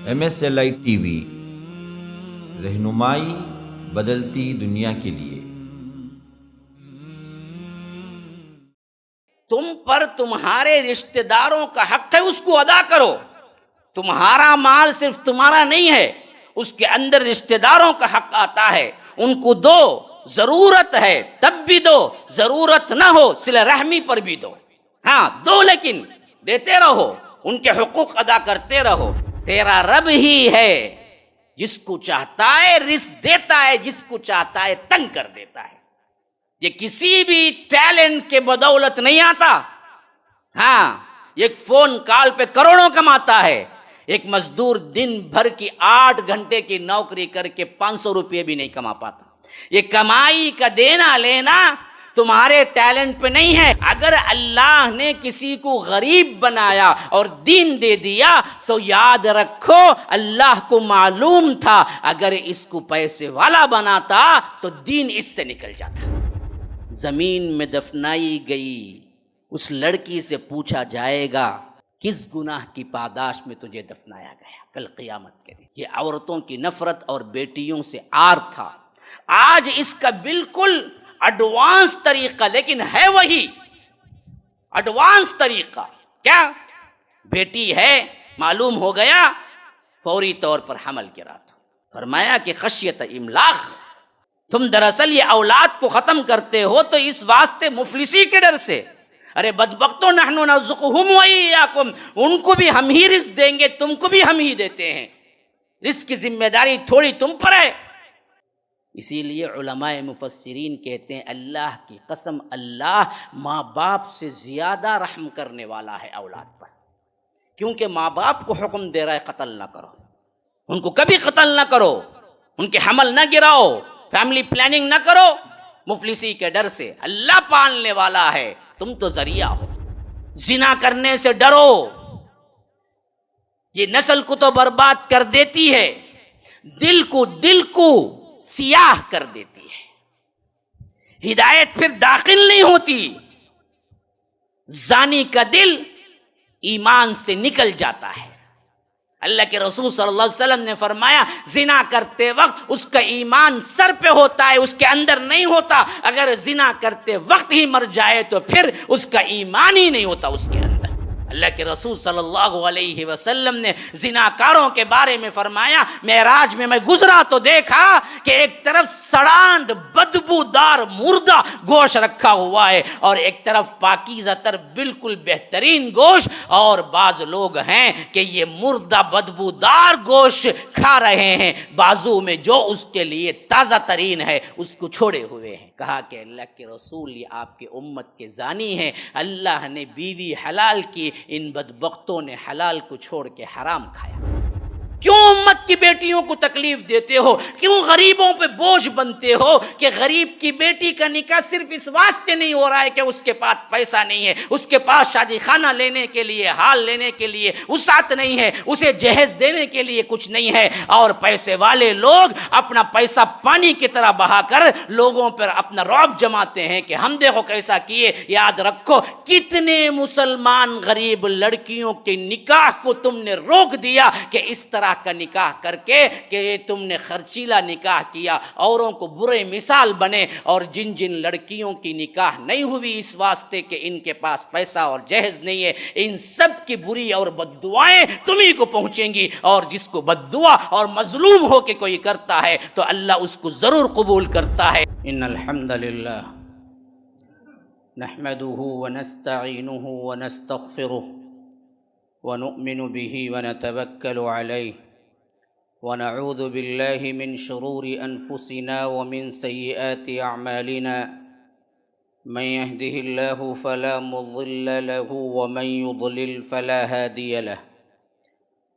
MSLI TV رہنمائی بدلتی دنیا کے لیے۔ تم پر تمہارے رشتہ داروں کا حق ہے، اس کو ادا کرو۔ تمہارا مال صرف تمہارا نہیں ہے، اس کے اندر رشتہ داروں کا حق آتا ہے، ان کو دو، ضرورت ہے تب بھی دو، ضرورت نہ ہو صلہ رحمی پر بھی دو۔ ہاں دو، لیکن دیتے رہو، ان کے حقوق ادا کرتے رہو۔ تیرا رب ہی ہے جس کو چاہتا ہے رزق دیتا ہے، جس کو چاہتا ہے تنگ کر دیتا ہے۔ یہ کسی بھی ٹیلنٹ کے بدولت نہیں آتا۔ ہاں ایک فون کال پہ کروڑوں کماتا ہے، ایک مزدور دن بھر کی 8 گھنٹے کی نوکری کر کے 500 روپے بھی نہیں کما پاتا۔ یہ کمائی کا دینا لینا تمہارے ٹیلنٹ پہ نہیں ہے۔ اگر اللہ نے کسی کو غریب بنایا اور دین دے دیا تو یاد رکھو اللہ کو معلوم تھا اگر اس کو پیسے والا بناتا تو دین اس سے نکل جاتا۔ زمین میں دفنائی گئی اس لڑکی سے پوچھا جائے گا کس گناہ کی پاداش میں تجھے دفنایا گیا کل قیامت کے دن۔ یہ عورتوں کی نفرت اور بیٹیوں سے عار تھا۔ آج اس کا بالکل ایڈوانس طریقہ، لیکن ہے وہی ایڈوانس طریقہ۔ کیا؟ بیٹی ہے، معلوم ہو گیا، فوری طور پر حمل کرا دو۔ فرمایا کہ خشیت املاق، تم دراصل یہ اولاد کو ختم کرتے ہو تو اس واسطے مفلسی کے ڈر سے۔ ارے بدبختوں نحن نرزقہم وایاکم، ان کو بھی ہم ہی رزق دیں گے، تم کو بھی ہم ہی دیتے ہیں، رزق کی ذمہ داری تھوڑی تم پر ہے۔ اسی لیے علماء مفسرین کہتے ہیں اللہ کی قسم اللہ ماں باپ سے زیادہ رحم کرنے والا ہے اولاد پر، کیونکہ ماں باپ کو حکم دے رہا ہے قتل نہ کرو، ان کو کبھی قتل نہ کرو، ان کے حمل نہ گراؤ، فیملی پلاننگ نہ کرو، مفلسی کے ڈر سے۔ اللہ پالنے والا ہے، تم تو ذریعہ ہو۔ زنا کرنے سے ڈرو، یہ نسل کو تو برباد کر دیتی ہے، دل کو سیاہ کر دیتی ہے، ہدایت پھر داخل نہیں ہوتی۔ زانی کا دل ایمان سے نکل جاتا ہے۔ اللہ کے رسول صلی اللہ علیہ وسلم نے فرمایا زنا کرتے وقت اس کا ایمان سر پہ ہوتا ہے، اس کے اندر نہیں ہوتا۔ اگر زنا کرتے وقت ہی مر جائے تو پھر اس کا ایمان ہی نہیں ہوتا اس کے اندر۔ اللہ کے رسول صلی اللہ علیہ وسلم نے زناکاروں کے بارے میں فرمایا معراج میں میں گزرا تو دیکھا کہ ایک طرف سڑانڈ بدبودار مردہ گوشت رکھا ہوا ہے اور ایک طرف پاکیزہ تر بالکل بہترین گوشت، اور بعض لوگ ہیں کہ یہ مردہ بدبودار گوشت کھا رہے ہیں، بازو میں جو اس کے لیے تازہ ترین ہے اس کو چھوڑے ہوئے ہیں۔ کہا کہ اللہ کے رسول یہ آپ کے امت کے زانی ہیں، اللہ نے بیوی حلال کی، ان بدبختوں نے حلال کو چھوڑ کے حرام کھایا۔ کیوں امت کی بیٹیوں کو تکلیف دیتے ہو؟ کیوں غریبوں پہ بوجھ بنتے ہو؟ کہ غریب کی بیٹی کا نکاح صرف اس واسطے نہیں ہو رہا ہے کہ اس کے پاس پیسہ نہیں ہے، اس کے پاس شادی خانہ لینے کے لیے، حال لینے کے لیے وسعت نہیں ہے، اسے جہیز دینے کے لیے کچھ نہیں ہے، اور پیسے والے لوگ اپنا پیسہ پانی کی طرح بہا کر لوگوں پر اپنا رعب جماتے ہیں کہ ہم دیکھو کیسا کیے۔ یاد رکھو کتنے مسلمان غریب لڑکیوں کے نکاح کو تم نے روک دیا کہ اس طرح کا نکاح کر کے کہ تم نے خرچیلا نکاح کیا، اوروں کو برے مثال بنے، اور جن جن لڑکیوں کی نکاح نہیں ہوئی اس واسطے کہ ان کے پاس پیسہ اور جہیز نہیں ہے، ان سب کی بری اور بد دعائیں تمہیں کو پہنچیں گی، اور جس کو بد دعا اور مظلوم ہو کے کوئی کرتا ہے تو اللہ اس کو ضرور قبول کرتا ہے۔ ان الحمد للہ نحمده ونستعینه ونستغفره ونؤمن به ونتوکل علیہ ونعوذ باللہ من شرور انفسنا ومن سیئات اعمالنا من يهده الله فلا مضل له ومن يضلل فلا هادي له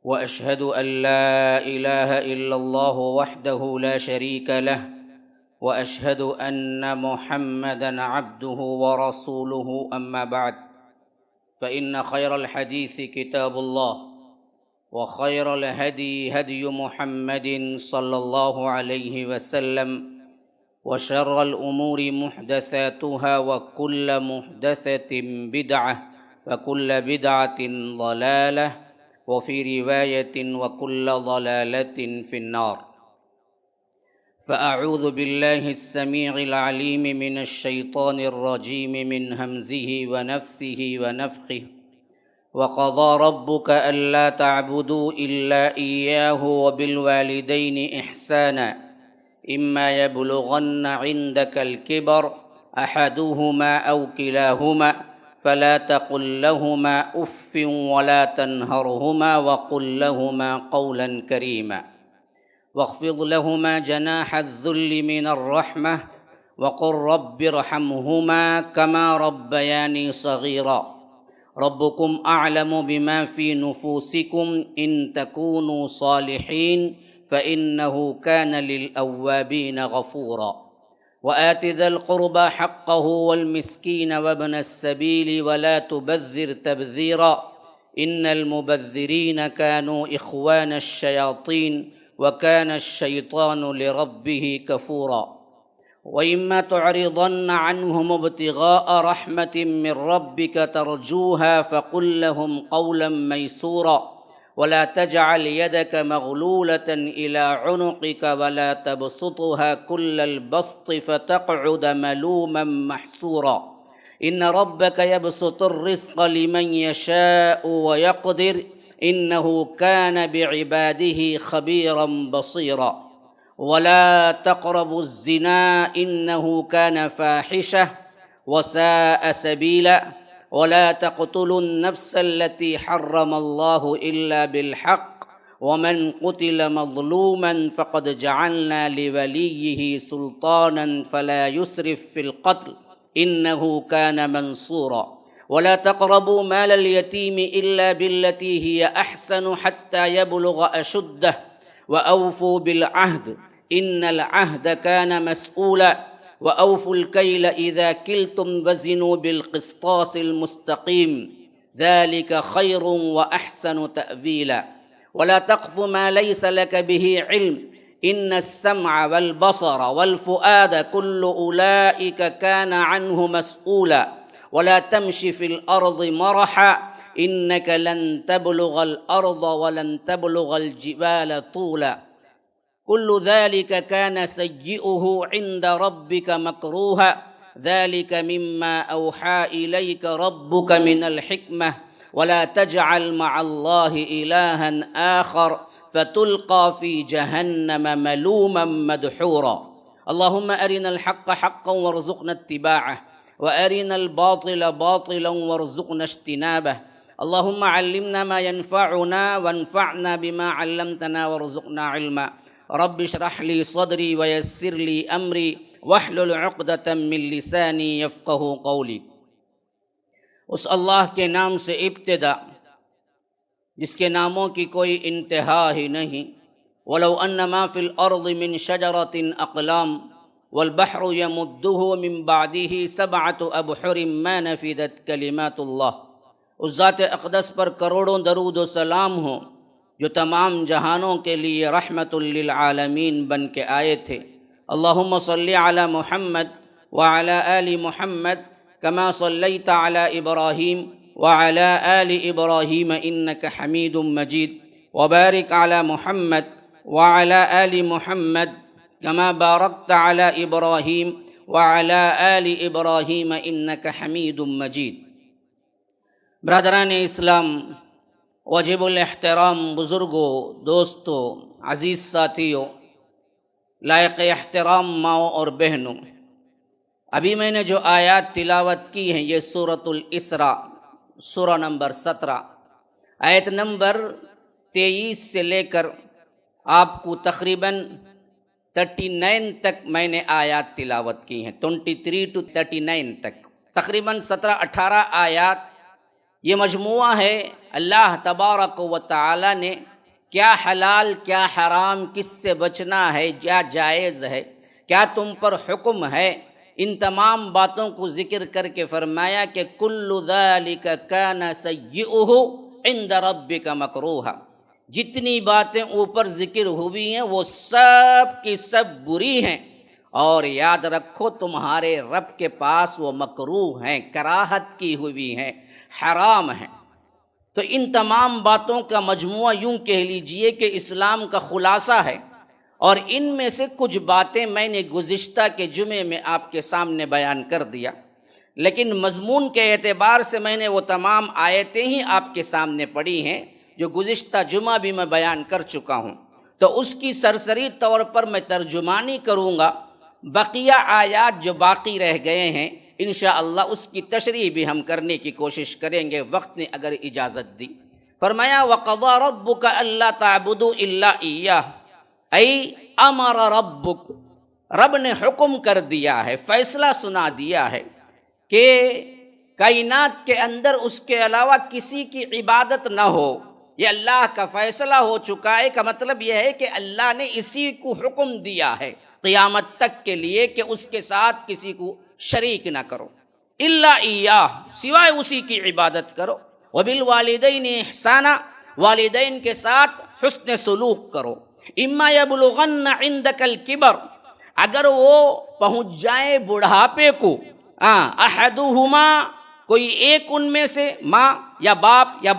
واشهد ان لا اله الا الله وحده لا شريك له واشهد ان محمدا عبده ورسوله اما بعد فإن خير الحديث كتاب الله وخير الهدي هدي محمد صلى الله عليه وسلم وشر الأمور محدثاتها وكل محدثة بدعة وكل بدعة ضلالة وفي رواية وكل ضلالة في النار. فأعوذ بالله السميع العليم من الشيطان الرجيم من همزه ونفثه ونفخه. وقضى ربك ألا تعبدوا إلا إياه وبالوالدين إحسانا إما يبلغن عندك الكبر أحدهما أو كلاهما فلا تقل لهما أف ولا تنهرهما وقل لهما قولا كريما واخفض لهما جناح الذل من الرحمة وقل رب ارحمهما كما ربياني صغيرا ربكم أعلم بما في نفوسكم إن تكونوا صالحين فإنه كان للأوابين غفورا. وآت ذا القربى حقه والمسكين وابن السبيل ولا تبذر تبذيرا إن المبذرين كانوا إخوان الشياطين وكان الشيطان لربه كفورا. وإما تعرضن عنهم ابتغاء رحمة من ربك ترجوها فقل لهم قولا ميسورا ولا تجعل يدك مغلولة إلى عنقك ولا تبسطها كل البسط فتقعد ملوما محسورا إن ربك يبسط الرزق لمن يشاء ويقدر إنه كان بعباده خبيرا بصيرا ولا تقربوا الزنا إنه كان فاحشة وساء سبيلا ولا تقتلوا النفس التي حرم الله إلا بالحق ومن قتل مظلوما فقد جعلنا لوليه سلطانا فلا يسرف في القتل إنه كان منصورا ولا تقربوا مال اليتيم إلا بالتي هي أحسن حتى يبلغ أشده وأوفوا بالعهد إن العهد كان مسؤولا وأوفوا الكيل إذا كلتم وزنوا بالقسطاس المستقيم ذلك خير وأحسن تأويلا ولا تقف ما ليس لك به علم إن السمع والبصر والفؤاد كل أولئك كان عنه مسؤولا ولا تمش في الأرض مرحا إنك لن تبلغ الأرض ولن تبلغ الجبال طولا كل ذلك كان سيئه عند ربك مكروها ذلك مما أوحى إليك ربك من الحكمة ولا تجعل مع الله إلها آخر فتلقى في جهنم ملوما مدحورا اللهم أرنا الحق حقا وارزقنا اتباعه وأرنا الباطل باطلا وارزقنا اجتنابه اللهم علمنا ما ينفعنا وانفعنا بما علمتنا وارزقنا علما رب اشرح لي صدري ويسر لي أمري واحلل عقدة من لساني يفقه قولي. اس اللہ کے نام سے ابتدا جس کے ناموں کی کوئی انتہا ہی نہیں. ولو ان ما فی الارض من شجرۃ اقلام والبحر یمدہ من بعدہ سبعۃ ابحر ما نفدت کلمات اللہ. اس ذات اقدس پر کروڑوں درود و سلام ہوں جو تمام جہانوں کے لیے رحمت للعالمین بن کے آئے تھے. اللہم صلی علی محمد وعلی آل محمد کما صلیت علی ابراہیم وعلی آل ابراہیم انک حمید مجید وبارک علی محمد وعلی آل محمد کما بارکت علی ابراہیم وعلی آل ابراہیم انک حمید مجید. برادران اسلام، واجب الاحترام بزرگوں، دوستوں، عزیز ساتھیوں، لائق احترام ماؤں اور بہنوں، ابھی میں نے جو آیات تلاوت کی ہیں یہ سورۃ الاسراء سورہ نمبر 17 آیت نمبر 23 سے لے کر آپ کو تقریباً 39 تک میں نے آیات تلاوت کی ہیں. 23 to 39 تک تقریباً 17-18 آیات. یہ مجموعہ ہے اللہ تبارک و تعالی نے کیا حلال کیا حرام، کس سے بچنا ہے، کیا جائز ہے، کیا تم پر حکم ہے، ان تمام باتوں کو ذکر کر کے فرمایا کہ کل ذالک کان سیئہ عند ربک مکروہا. جتنی باتیں اوپر ذکر ہوئی ہیں وہ سب کی سب بری ہیں، اور یاد رکھو تمہارے رب کے پاس وہ مکروہ ہیں، کراہت کی ہوئی ہیں، حرام ہیں. تو ان تمام باتوں کا مجموعہ یوں کہہ لیجئے کہ اسلام کا خلاصہ ہے، اور ان میں سے کچھ باتیں میں نے گزشتہ کے جمعے میں آپ کے سامنے بیان کر دیا، لیکن مضمون کے اعتبار سے میں نے وہ تمام آیتیں ہی آپ کے سامنے پڑھی ہیں جو گزشتہ جمعہ بھی میں بیان کر چکا ہوں، تو اس کی سرسری طور پر میں ترجمانی کروں گا۔ بقیہ آیات جو باقی رہ گئے ہیں انشاءاللہ اس کی تشریح بھی ہم کرنے کی کوشش کریں گے، وقت نے اگر اجازت دی۔ فرمایا وَقَضَىٰ رَبُّكَ أَلَّا تَعْبُدُوا إِلَّا إِيَّاهُ، ای امر ربک، رب نے حکم کر دیا ہے، فیصلہ سنا دیا ہے کہ کائنات کے اندر اس کے علاوہ کسی کی عبادت نہ ہو۔ یہ اللہ کا فیصلہ ہو چکا ہے، کا مطلب یہ ہے کہ اللہ نے اسی کو حکم دیا ہے قیامت تک کے لیے کہ اس کے ساتھ کسی کو شریک نہ کرو، الا ایاہ، سوائے اسی کی عبادت کرو، وبالوالدین احسانا، والدین کے ساتھ حسن سلوک کرو، اما یبلغن عندک الکبر، اگر وہ پہنچ جائے بڑھاپے کو، احدہما، کوئی ایک ان میں سے، ماں یا باپ یا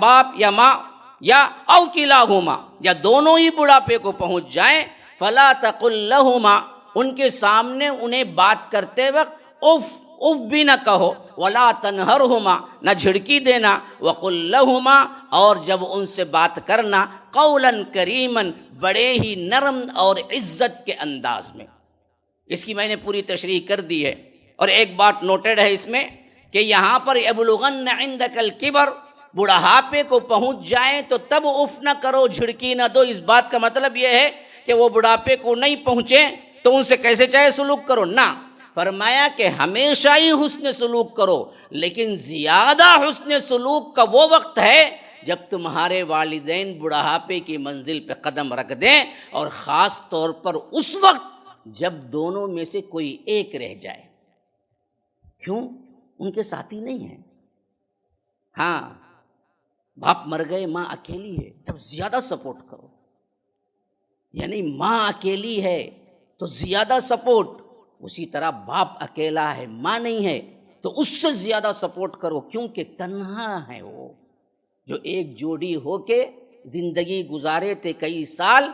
ماں، یا او کلاہما، یا دونوں ہی بڑھاپے کو پہنچ جائیں، فلا تقل لہما، ان کے سامنے انہیں بات کرتے وقت اف بھی نہ کہو، ولا تنہرہما، نہ جھڑکی دینا، وقل لہما، اور جب ان سے بات کرنا قولا کریما، بڑے ہی نرم اور عزت کے انداز میں۔ اس کی میں نے پوری تشریح کر دی ہے، اور ایک بات نوٹڈ ہے اس میں کہ یہاں پر یبلغن عندک الکبر، بڑھاپے کو پہنچ جائیں تو تب اف نہ کرو، جھڑکی نہ دو، اس بات کا مطلب یہ ہے کہ وہ بڑھاپے کو نہیں پہنچے تو ان سے کیسے چاہے سلوک کرو، نہ، فرمایا کہ ہمیشہ ہی حسن سلوک کرو، لیکن زیادہ حسن سلوک کا وہ وقت ہے جب تمہارے والدین بڑھاپے کی منزل پہ قدم رکھ دیں، اور خاص طور پر اس وقت جب دونوں میں سے کوئی ایک رہ جائے۔ کیوں؟ ان کے ساتھی نہیں ہیں۔ ہاں، باپ مر گئے، ماں اکیلی ہے، تب زیادہ سپورٹ کرو، یعنی ماں اکیلی ہے تو زیادہ سپورٹ، اسی طرح باپ اکیلا ہے، ماں نہیں ہے تو اس سے زیادہ سپورٹ کرو، کیونکہ تنہا ہے وہ، جو ایک جوڑی ہو کے زندگی گزارے تھے کئی سال،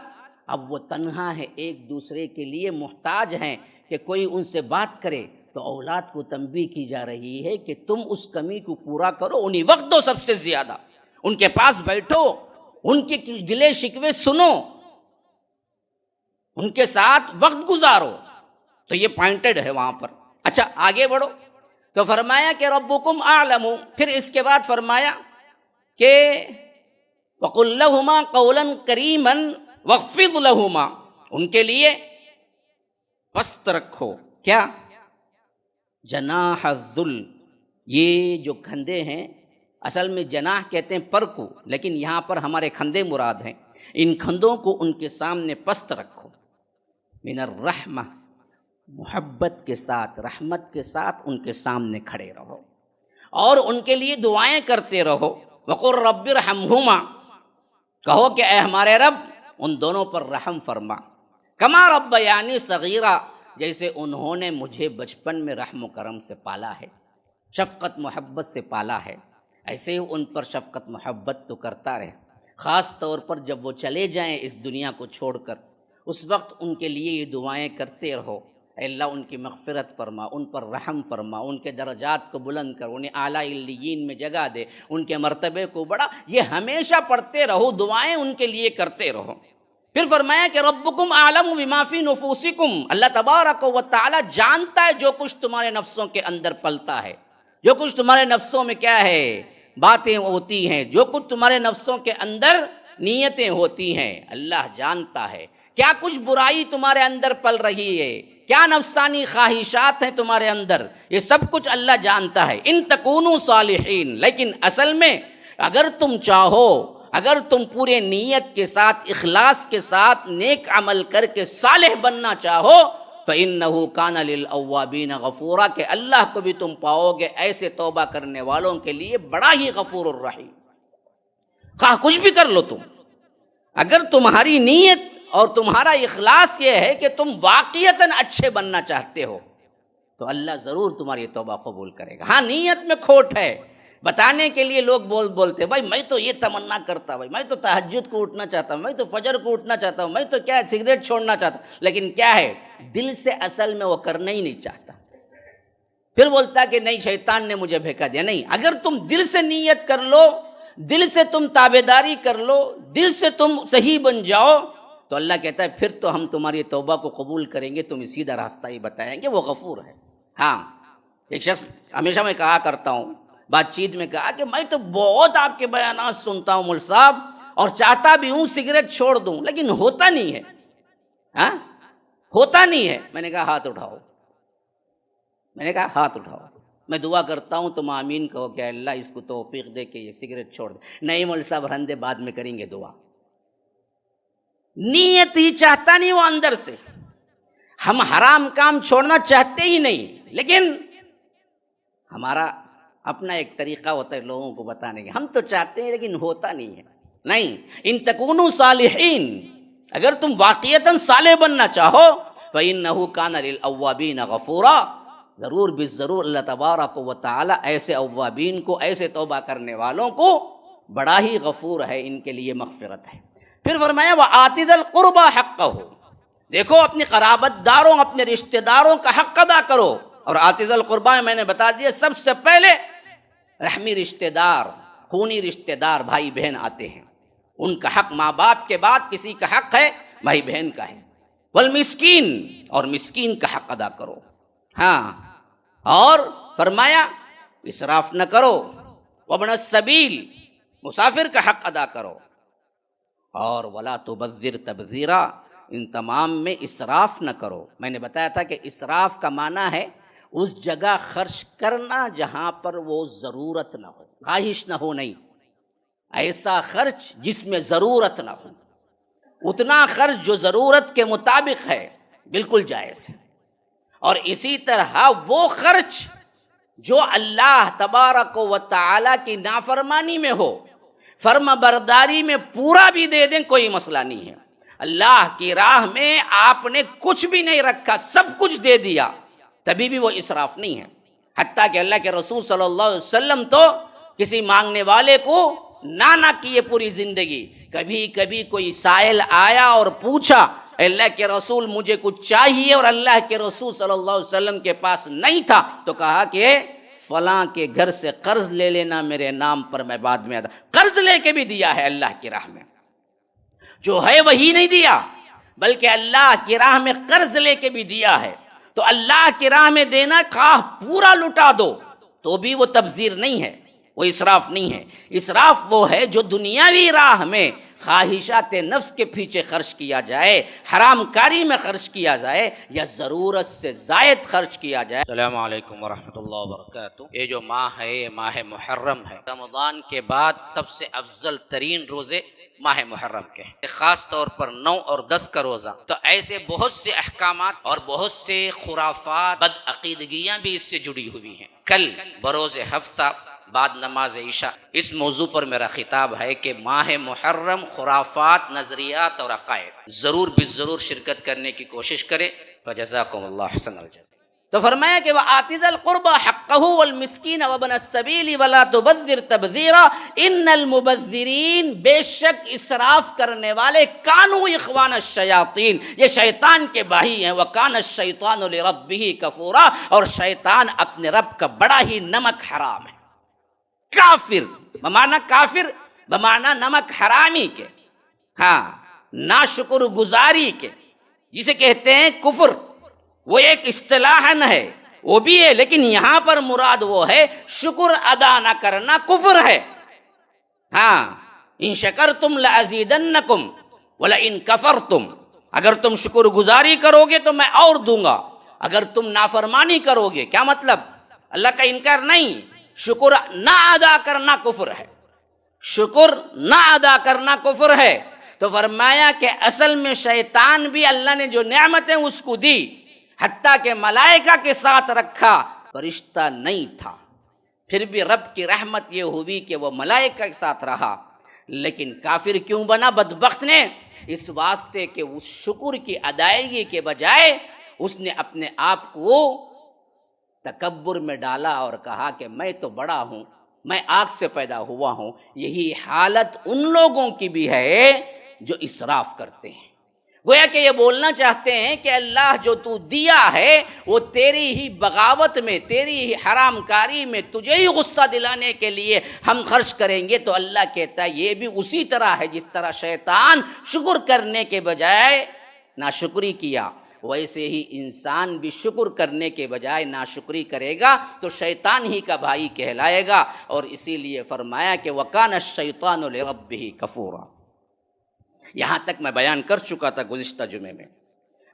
اب وہ تنہا ہے، ایک دوسرے کے لیے محتاج ہیں کہ کوئی ان سے بات کرے، تو اولاد کو تنبیہ کی جا رہی ہے کہ تم اس کمی کو پورا کرو، انہی وقت دو سب سے زیادہ، ان کے پاس بیٹھو، ان کے گلے شکوے سنو، ان کے ساتھ وقت گزارو، تو یہ پوائنٹڈ ہے وہاں پر۔ اچھا آگے بڑھو، تو فرمایا کہ ربکم اعلم، پھر اس کے بعد فرمایا کہ وقل لہما قولا کریما واخفض لہما، ان کے لیے پست رکھو، کیا؟ جناح الذل، یہ جو کھندے ہیں، اصل میں جناح کہتے ہیں پر کو، لیکن یہاں پر ہمارے کھندے مراد ہیں، ان کھندوں کو ان کے سامنے پست رکھو، من الرحمہ، محبت کے ساتھ، رحمت کے ساتھ ان کے سامنے کھڑے رہو، اور ان کے لیے دعائیں کرتے رہو، وقل رب ارحمہما، کہو کہ اے ہمارے رب ان دونوں پر رحم فرما، کما ربیانی صغیرہ، جیسے انہوں نے مجھے بچپن میں رحم و کرم سے پالا ہے، شفقت محبت سے پالا ہے، ایسے ہی ان پر شفقت محبت تو کرتا رہے، خاص طور پر جب وہ چلے جائیں اس دنیا کو چھوڑ کر، اس وقت ان کے لیے یہ دعائیں کرتے رہو، اے اللہ ان کی مغفرت فرما، ان پر رحم فرما، ان کے درجات کو بلند کر، انہیں اعلیٰ علیین میں جگہ دے، ان کے مرتبے کو بڑھا، یہ ہمیشہ پڑھتے رہو، دعائیں ان کے لیے کرتے رہو۔ پھر فرمایا کہ ربکم اعلم بما فی نفوسکم، اللہ تبارک و تعالی جانتا ہے جو کچھ تمہارے نفسوں کے اندر پلتا ہے، جو کچھ تمہارے نفسوں میں کیا ہے، باتیں ہوتی ہیں، جو کچھ تمہارے نفسوں کے اندر نیتیں ہوتی ہیں، اللہ جانتا ہے، کیا کچھ برائی تمہارے اندر پل رہی ہے، کیا نفسانی خواہشات ہیں تمہارے اندر، یہ سب کچھ اللہ جانتا ہے۔ ان تکونوا صالحین، لیکن اصل میں اگر تم چاہو، اگر تم پورے نیت کے ساتھ، اخلاص کے ساتھ نیک عمل کر کے صالح بننا چاہو، فَإِنَّهُ كَانَ لِلْأَوَّابِينَ غَفُورًا، کہ اللہ کو بھی تم پاؤ گے ایسے توبہ کرنے والوں کے لیے بڑا ہی غفور الرحیم۔ خواہ کچھ بھی کر لو تم، اگر تمہاری نیت اور تمہارا اخلاص یہ ہے کہ تم واقعتاً اچھے بننا چاہتے ہو، تو اللہ ضرور تمہاری توبہ قبول کرے گا۔ ہاں نیت میں کھوٹ ہے، بتانے کے لیے لوگ بولتے بھائی میں تو یہ تمنا کرتا، بھائی میں تو تہجد کو اٹھنا چاہتا ہوں، میں تو فجر کو اٹھنا چاہتا ہوں، میں تو کیا سگریٹ چھوڑنا چاہتا ہوں، لیکن کیا ہے دل سے اصل میں وہ کرنا ہی نہیں چاہتا، پھر بولتا کہ نہیں شیطان نے مجھے بھیکا دیا۔ نہیں، اگر تم دل سے نیت کر لو، دل سے تم تابعداری کر لو، دل سے تم صحیح بن جاؤ، تو اللہ کہتا ہے پھر تو ہم تمہاری توبہ کو قبول کریں گے، تمہیں سیدھا راستہ ہی بتائیں گے، وہ غفور ہے۔ ہاں، ایک شخص ہمیشہ میں کہا کرتا ہوں، بات چیت میں کہا کہ میں تو بہت آپ کے بیانات سنتا ہوں مول صاحب، اور چاہتا بھی ہوں سگریٹ چھوڑ دوں، لیکن ہوتا نہیں ہے، ہاں ہوتا نہیں ہے۔ میں نے کہا ہاتھ اٹھاؤ، میں نے کہا ہاتھ اٹھاؤ، میں دعا کرتا ہوں تم آمین کہو کہ اللہ اس کو توفیق دے کہ یہ سگریٹ چھوڑ دے۔ نہیں مول صاحب رندے بعد میں کریں گے دعا، نیت ہی چاہتا نہیں وہ اندر سے۔ ہم حرام کام چھوڑنا چاہتے ہی نہیں، لیکن ہمارا اپنا ایک طریقہ ہوتا ہے لوگوں کو بتانے کا، ہم تو چاہتے ہیں لیکن ہوتا نہیں ہے۔ نہیں، ان تکونوا صالحین، اگر تم واقعتاً صالح بننا چاہو فإنہ کان للأوابین غفورا، ضرور بالضرور اللہ تبارک و تعالی ایسے اوابین کو، ایسے توبہ کرنے والوں کو بڑا ہی غفور ہے، ان کے لیے مغفرت ہے۔ پھر فرمایا وآت ذی القربى حقہ، دیکھو اپنی قرابت داروں، اپنے رشتہ داروں کا حق ادا کرو۔ اور آت ذی القربى میں نے بتا دیا سب سے پہلے رحمی رشتہ دار، خونی رشتہ دار بھائی بہن آتے ہیں، ان کا حق ماں باپ کے بعد کسی کا حق ہے بھائی بہن کا ہے۔ والمسکین، اور مسکین کا حق ادا کرو۔ ہاں، اور فرمایا اسراف نہ کرو۔ وابن السبیل، مسافر کا حق ادا کرو۔ اور ولا تبذر تبذیرا، ان تمام میں اسراف نہ کرو۔ میں نے بتایا تھا کہ اسراف کا معنی ہے اس جگہ خرچ کرنا جہاں پر وہ ضرورت نہ ہو، خواہش نہ ہو، نہیں، ایسا خرچ جس میں ضرورت نہ ہو، اتنا خرچ جو ضرورت کے مطابق ہے بالکل جائز ہے۔ اور اسی طرح وہ خرچ جو اللہ تبارک و تعالی کی نافرمانی میں ہو، فرما برداری میں پورا بھی دے دیں کوئی مسئلہ نہیں ہے۔ اللہ کی راہ میں آپ نے کچھ بھی نہیں رکھا، سب کچھ دے دیا، تبھی بھی وہ اسراف نہیں ہے۔ حتیٰ کہ اللہ کے رسول صلی اللہ علیہ وسلم تو کسی مانگنے والے کو نہ کیے پوری زندگی، کبھی کبھی کوئی سائل آیا اور پوچھا اللہ کے رسول مجھے کچھ چاہیے، اور اللہ کے رسول صلی اللہ علیہ وسلم کے پاس نہیں تھا، تو کہا کہ فلاں کے گھر سے قرض لے لینا میرے نام پر، میں بعد میں ادا۔ قرض لے کے بھی دیا ہے اللہ کی راہ میں، جو ہے وہی نہیں دیا، بلکہ اللہ کی راہ میں قرض لے کے بھی دیا ہے۔ تو اللہ کی راہ میں دینا، خواہ پورا لٹا دو تو بھی وہ تبذیر نہیں ہے، وہ اسراف نہیں ہے۔ اسراف وہ ہے جو دنیاوی راہ میں خواہشات نفس کے پیچھے خرچ کیا جائے، حرام کاری میں خرچ کیا جائے، یا ضرورت سے زائد خرچ کیا جائے۔ السلام علیکم ورحمۃ اللہ وبرکاتہ۔ یہ جو ماہ ہے یہ ماہ محرم ہے، رمضان کے بعد سب سے افضل ترین روزے ماہ محرم کے ہیں، خاص طور پر 9 اور 10 کا روزہ۔ تو ایسے بہت سے احکامات اور بہت سے خرافات، بدعقیدگیاں بھی اس سے جڑی ہوئی ہیں۔ کل بروز ہفتہ بعد نماز عشاء اس موضوع پر میرا خطاب ہے کہ ماہ محرم، خرافات، نظریات اور عقائد، ضرور بالضرور شرکت کرنے کی کوشش کریں۔ فجزاکم اللہ حسن الجزا۔ تو فرمایا کہ وآت ذی القربى حقہ والمسکین وابن السبیل ولا تبذر تبذیرا ان المبذرین، بے شک اسراف کرنے والے کانوا اخوان الشیاطین، یہ شیطان کے بھائی ہیں۔ وکان الشیطان لربہ کفورا، اور شیطان اپنے رب کا بڑا ہی نمک حرام ہے۔ کافر بمعنی کافر بمعنی نمک حرامی کے، ہاں، ناشکر گزاری کے، جسے کہتے ہیں کفر، وہ ایک اصطلاحاً ہے، وہ بھی ہے، لیکن یہاں پر مراد وہ ہے شکر ادا نہ کرنا کفر ہے۔ ہاں، ان شکرتم لازیدنکم ولئن کفرتم، اگر تم شکر گزاری کرو گے تو میں اور دوں گا، اگر تم نافرمانی کرو گے، کیا مطلب؟ اللہ کا انکار نہیں، شکر نہ ادا کرنا کفر ہے، شکر نہ ادا کرنا کفر ہے۔ تو فرمایا کہ اصل میں شیطان بھی اللہ نے جو نعمتیں اس کو دی، حتیٰ کہ ملائکہ کے ساتھ رکھا، فرشتہ نہیں تھا، پھر بھی رب کی رحمت یہ ہوئی کہ وہ ملائکہ کے ساتھ رہا، لیکن کافر کیوں بنا بدبخت نے؟ اس واسطے کہ اس شکر کی ادائیگی کے بجائے اس نے اپنے آپ کو تکبر میں ڈالا اور کہا کہ میں تو بڑا ہوں، میں آگ سے پیدا ہوا ہوں. یہی حالت ان لوگوں کی بھی ہے جو اسراف کرتے ہیں. گویا کہ یہ بولنا چاہتے ہیں کہ اللہ جو تو دیا ہے وہ تیری ہی بغاوت میں، تیری ہی حرام کاری میں، تجھے ہی غصہ دلانے کے لیے ہم خرچ کریں گے. تو اللہ کہتا ہے یہ بھی اسی طرح ہے جس طرح شیطان شکر کرنے کے بجائے ناشکری کیا، ویسے ہی انسان بھی شکر کرنے کے بجائے ناشکری کرے گا تو شیطان ہی کا بھائی کہلائے گا. اور اسی لیے فرمایا کہ وَكَانَ الشَّيْطَانُ لِرَبِّهِ كَفُورًا. یہاں تک میں بیان کر چکا تھا گزشتہ جمعے میں.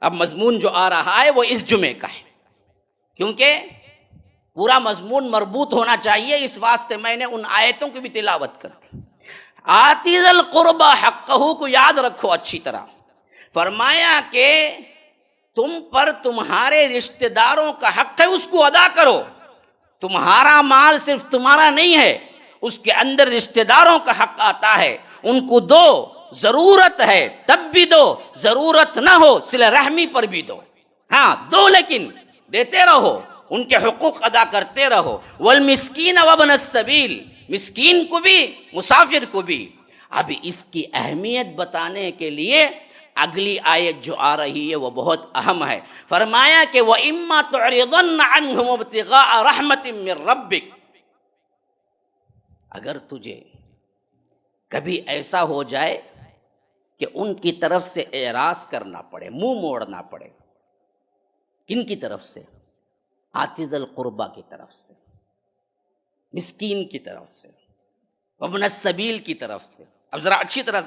اب مضمون جو آ رہا ہے وہ اس جمعے کا ہے، کیونکہ پورا مضمون مربوط ہونا چاہیے. اس واسطے میں نے ان آیتوں کی بھی تلاوت کر دی. آتی ذی القربى حقہ کو یاد رکھو اچھی طرح. فرمایا کہ تم پر تمہارے رشتہ داروں کا حق ہے، اس کو ادا کرو. تمہارا مال صرف تمہارا نہیں ہے، اس کے اندر رشتہ داروں کا حق آتا ہے. ان کو دو، ضرورت ہے تب بھی دو، ضرورت نہ ہو صلہ رحمی پر بھی دو. ہاں دو، لیکن دیتے رہو، ان کے حقوق ادا کرتے رہو. والمسکین وابن السبیل، مسکین کو بھی مسافر کو بھی. اب اس کی اہمیت بتانے کے لیے اگلی آیت جو آ رہی ہے وہ بہت اہم ہے. فرمایا کہ وَإِمَّا تُعْرِضَنَّ عَنْهُمُ ابْتِغَاءَ رَحْمَةٍ مِّن رَبِّكَ، اگر تجھے کبھی ایسا ہو جائے کہ ان کی طرف سے اعراض کرنا پڑے، منہ موڑنا پڑے. کن کی طرف سے؟ آتی ذی القربیٰ کی طرف سے، مسکین کی طرف سے، وابن السبیل کی طرف سے. اب ذرا اچھی طرح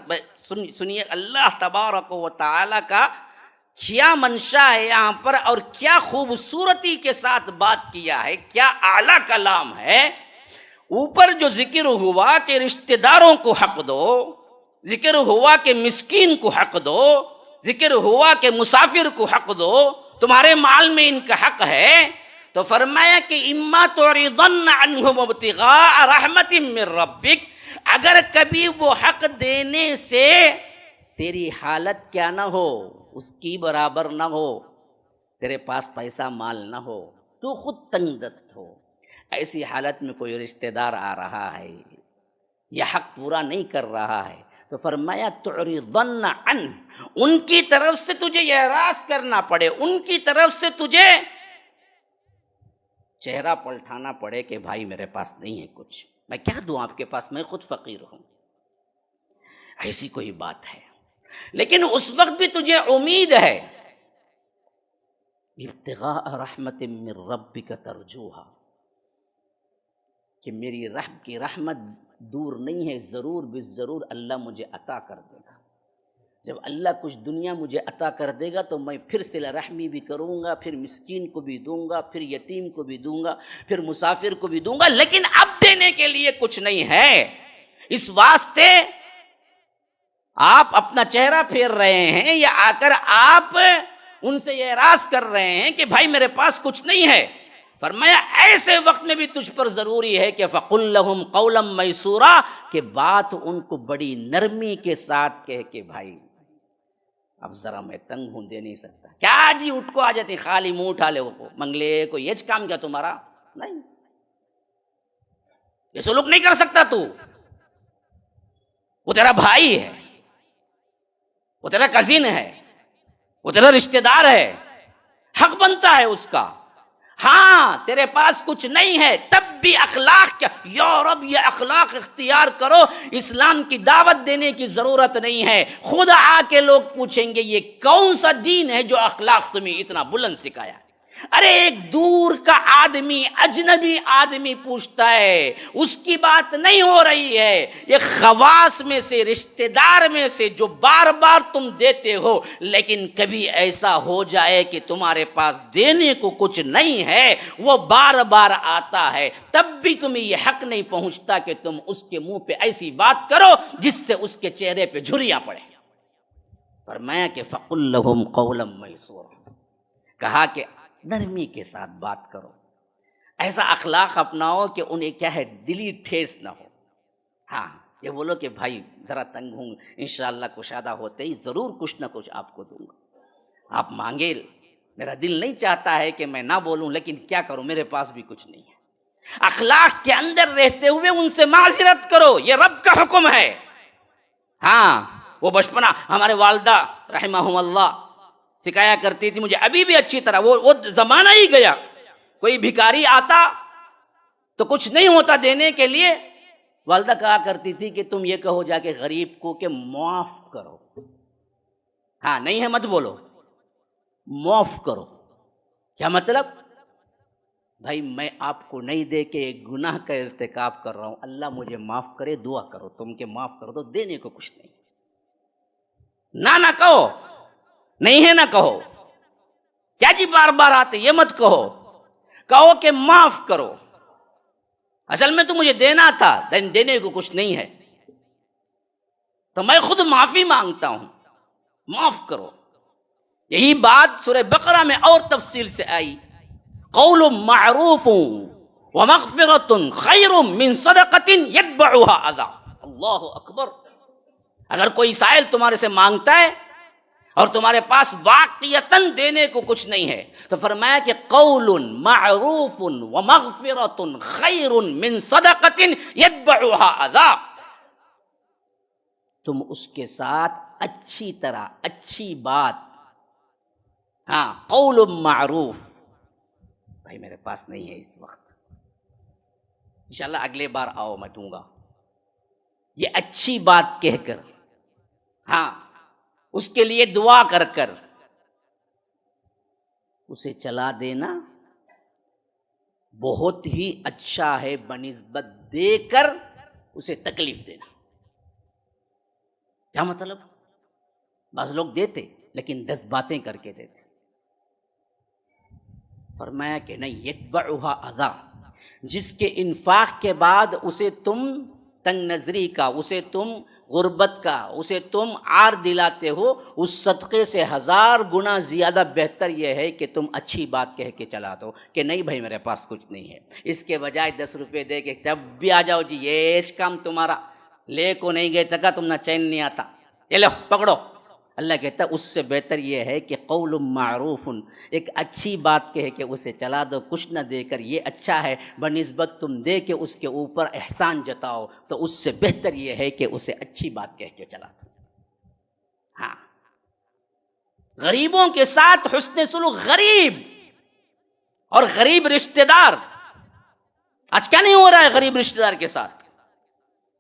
سنیے اللہ تبارک و تعالی کا کیا منشا ہے یہاں پر، اور کیا خوبصورتی کے ساتھ بات کیا ہے، کیا اعلیٰ کلام ہے. اوپر جو ذکر ہوا کہ رشتہ داروں کو حق دو، ذکر ہوا کہ مسکین کو حق دو، ذکر ہوا کہ مسافر کو حق دو، تمہارے مال میں ان کا حق ہے. تو فرمایا کہ اما تعرضن عنہم ابتغاء رحمت من ربک، اگر کبھی وہ حق دینے سے تیری حالت کیا نہ ہو، اس کی برابر نہ ہو، تیرے پاس پیسہ مال نہ ہو، تو خود تنگ دست ہو، ایسی حالت میں کوئی رشتہ دار آ رہا ہے، یہ حق پورا نہیں کر رہا ہے، تو فرمایا تعرضن عن، ان کی طرف سے تجھے اعراض کرنا پڑے، ان کی طرف سے تجھے چہرہ پلٹانا پڑے کہ بھائی میرے پاس نہیں ہے کچھ، میں کیا دوں آپ کے پاس، میں خود فقیر ہوں. ایسی کوئی بات ہے، لیکن اس وقت بھی تجھے امید ہے. ابتغاء رحمت من ربک ترجوہا، کہ میری رب کی رحمت دور نہیں ہے، ضرور بالضرور اللہ مجھے عطا کر دے گا. جب اللہ کچھ دنیا مجھے عطا کر دے گا تو میں پھر صلہ رحمی بھی کروں گا، پھر مسکین کو بھی دوں گا، پھر یتیم کو بھی دوں گا، پھر مسافر کو بھی دوں گا، لیکن اب دینے کے لیے کچھ نہیں ہے. اس واسطے آپ اپنا چہرہ پھیر رہے ہیں یا آ کر آپ ان سے اعراض کر رہے ہیں کہ بھائی میرے پاس کچھ نہیں ہے. فرمایا ایسے وقت میں بھی تجھ پر ضروری ہے کہ فَقُلْ لَهُمْ قَوْلًا مَيْسُورًا، کہ بات ان کو بڑی نرمی کے ساتھ کہہ کہ بھائی اب ذرا میں تنگ ہوں، دے نہیں سکتا. کیا جی اٹھ کو آ جاتی، خالی منہ اٹھا لے وہ منگلے کو، یہ کام کیا تمہارا؟ نہیں، یہ سلوک نہیں کر سکتا تو. وہ تیرا بھائی ہے، وہ تیرا کزن ہے، وہ تیرا رشتہ دار ہے، حق بنتا ہے اس کا. ہاں تیرے پاس کچھ نہیں ہے تب بھی اخلاق کیا، یا رب یہ اخلاق اختیار کرو. اسلام کی دعوت دینے کی ضرورت نہیں ہے، خود آ کے لوگ پوچھیں گے یہ کون سا دین ہے جو اخلاق تمہیں اتنا بلند سکھایا. ارے ایک دور کا آدمی، اجنبی آدمی پوچھتا ہے، اس کی بات نہیں ہو رہی ہے. یہ خواص میں سے، رشتہ دار میں سے جو بار بار تم دیتے ہو، لیکن کبھی ایسا ہو جائے کہ تمہارے پاس دینے کو کچھ نہیں ہے، وہ بار بار آتا ہے، تب بھی تمہیں یہ حق نہیں پہنچتا کہ تم اس کے منہ پہ ایسی بات کرو جس سے اس کے چہرے پہ جھریاں پڑے. فرمایا کہ فَقُلْ لَهُمْ قَوْلًا مَيْسُورًا، کہا کہ نرمی کے ساتھ بات کرو، ایسا اخلاق اپناؤ کہ انہیں کیا ہے دلی ٹھیس نہ ہو. ہاں یہ بولو کہ بھائی ذرا تنگ ہوں، انشاءاللہ کشادہ ہوتے ہی ضرور کچھ نہ کچھ آپ کو دوں گا. آپ مانگے، میرا دل نہیں چاہتا ہے کہ میں نہ بولوں، لیکن کیا کروں میرے پاس بھی کچھ نہیں ہے. اخلاق کے اندر رہتے ہوئے ان سے معذرت کرو، یہ رب کا حکم ہے۔ ہاں وہ بچپنا ہمارے والدہ رحمہم اللہ سکھایا کرتی تھی مجھے ابھی بھی اچھی طرح، وہ زمانہ ہی گیا، کوئی بھکاری آتا تو کچھ نہیں ہوتا دینے کے لیے، والدہ کہا کرتی تھی کہ تم یہ کہو جا کے غریب کو کہ معاف کرو، ہاں نہیں ہے مت بولو، معاف کرو۔ کیا مطلب؟ بھائی میں آپ کو نہیں دے کے ایک گناہ کا ارتکاب کر رہا ہوں، اللہ مجھے معاف کرے، دعا کرو تم کہ معاف کر دو، دینے کو کچھ نہیں، نہ کہو، نہیں ہے نہ کہو، کیا جی بار بار آتے، یہ مت کہو کہ معاف کرو، اصل میں تو مجھے دینا تھا، دینے کو کچھ نہیں ہے، تو میں خود معافی مانگتا ہوں، معاف کرو۔ یہی بات سورہ بقرہ میں اور تفصیل سے آئی، قول معروف ومغفرۃ خیر من صدقۃ یتبعها اذی۔ اللہ اکبر۔ اگر کوئی سائل تمہارے سے مانگتا ہے اور تمہارے پاس واقعتاً دینے کو کچھ نہیں ہے تو فرمایا کہ قول معروف ومغفرۃ خیر من صدقۃ یتبعها اذی، تم اس کے ساتھ اچھی طرح اچھی بات، ہاں قول معروف، بھائی میرے پاس نہیں ہے اس وقت، انشاءاللہ اگلے بار آؤ میں دوں گا، یہ اچھی بات کہہ کر، ہاں اس کے لیے دعا کر کر اسے چلا دینا بہت ہی اچھا ہے بنسبت دے کر اسے تکلیف دینا۔ کیا مطلب؟ بعض لوگ دیتے لیکن 10 باتیں کر کے دیتے، فرمایا کہ نہیں، یتبعها اذی، جس کے انفاق کے بعد اسے تم تنگ نظری کا، اسے تم غربت کا، اسے تم عار دلاتے ہو، اس صدقے سے 1000 گنا زیادہ بہتر یہ ہے کہ تم اچھی بات کہہ کے چلا دو کہ نہیں بھائی میرے پاس کچھ نہیں ہے، اس کے بجائے 10 روپے دے کے جب بھی آ جاؤ جی یہ کام تمہارا، لے کو نہیں گئے تکا تم نہ چین نہیں آتا، یہ لو پکڑو۔ اللہ کہتا ہے اس سے بہتر یہ ہے کہ قول معروف، ایک اچھی بات کہہ کے اسے چلا دو، کچھ نہ دے کر، یہ اچھا ہے بنسبت تم دے کے اس کے اوپر احسان جتاؤ، تو اس سے بہتر یہ ہے کہ اسے اچھی بات کہہ کے چلا دو۔ ہاں غریبوں کے ساتھ حسن سلوک، غریب اور غریب رشتہ دار، آج کیا نہیں ہو رہا ہے غریب رشتہ دار کے ساتھ؟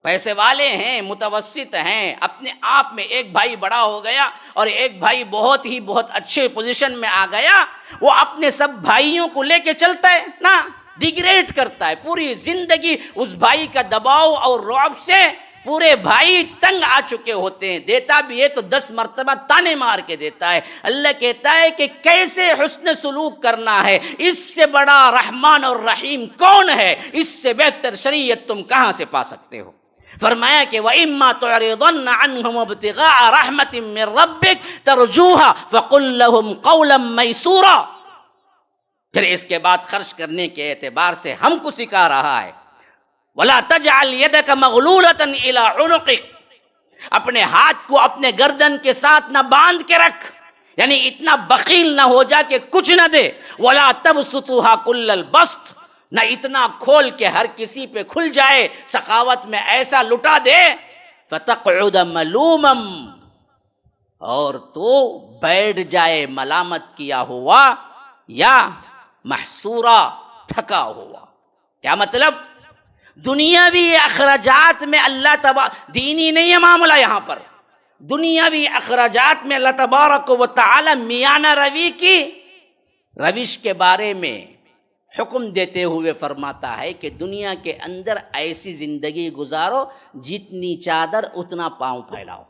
پیسے والے ہیں، متوسط ہیں، اپنے آپ میں ایک بھائی بڑا ہو گیا اور ایک بھائی بہت اچھے پوزیشن میں آ گیا، وہ اپنے سب بھائیوں کو لے کے چلتا ہے نا، ڈیگریڈ کرتا ہے، پوری زندگی اس بھائی کا دباؤ اور رعب سے پورے بھائی تنگ آ چکے ہوتے ہیں، دیتا بھی ہے تو 10 مرتبہ تانے مار کے دیتا ہے۔ اللہ کہتا ہے کہ کیسے حسن سلوک کرنا ہے، اس سے بڑا رحمان اور رحیم کون ہے، اس سے بہتر شریعت تم کہاں سے پا سکتے ہو؟ فرمایا کہ وَإِمَّا تُعْرِضَنَّ عَنْهُمُ ابْتِغَاءَ رَحْمَةٍ مِّن رَّبِّكَ تَرْجُوهَا فَقُل لَّهُمْ قَوْلًا مَّيْسُورًا۔ پھر اس کے بعد خرچ کرنے کے اعتبار سے ہم کو سکھا رہا ہے وَلَا تَجْعَلْ يَدَكَ مَغْلُولَةً إِلَىٰ عُنُقِكَ، اپنے ہاتھ کو اپنے گردن کے ساتھ نہ باندھ کے رکھ، یعنی اتنا بخیل نہ ہو جا کہ کچھ نہ دے، وَلَا تَبْسُطْهَا كُلَّ الْبَسْطِ، نہ اتنا کھول کے ہر کسی پہ کھل جائے، سخاوت میں ایسا لٹا دے، فَتَقْعُدَ مَلُومًا، اور تو بیٹھ جائے ملامت کیا ہوا یا محصورہ، تھکا ہوا۔ کیا مطلب؟ دنیاوی اخراجات میں اللہ دینی نہیں ہے معاملہ یہاں پر، دنیاوی اخراجات میں اللہ تبارک و تعالی میانہ روی کی روش کے بارے میں حکم دیتے ہوئے فرماتا ہے کہ دنیا کے اندر ایسی زندگی گزارو جتنی چادر اتنا پاؤں پھیلاؤ،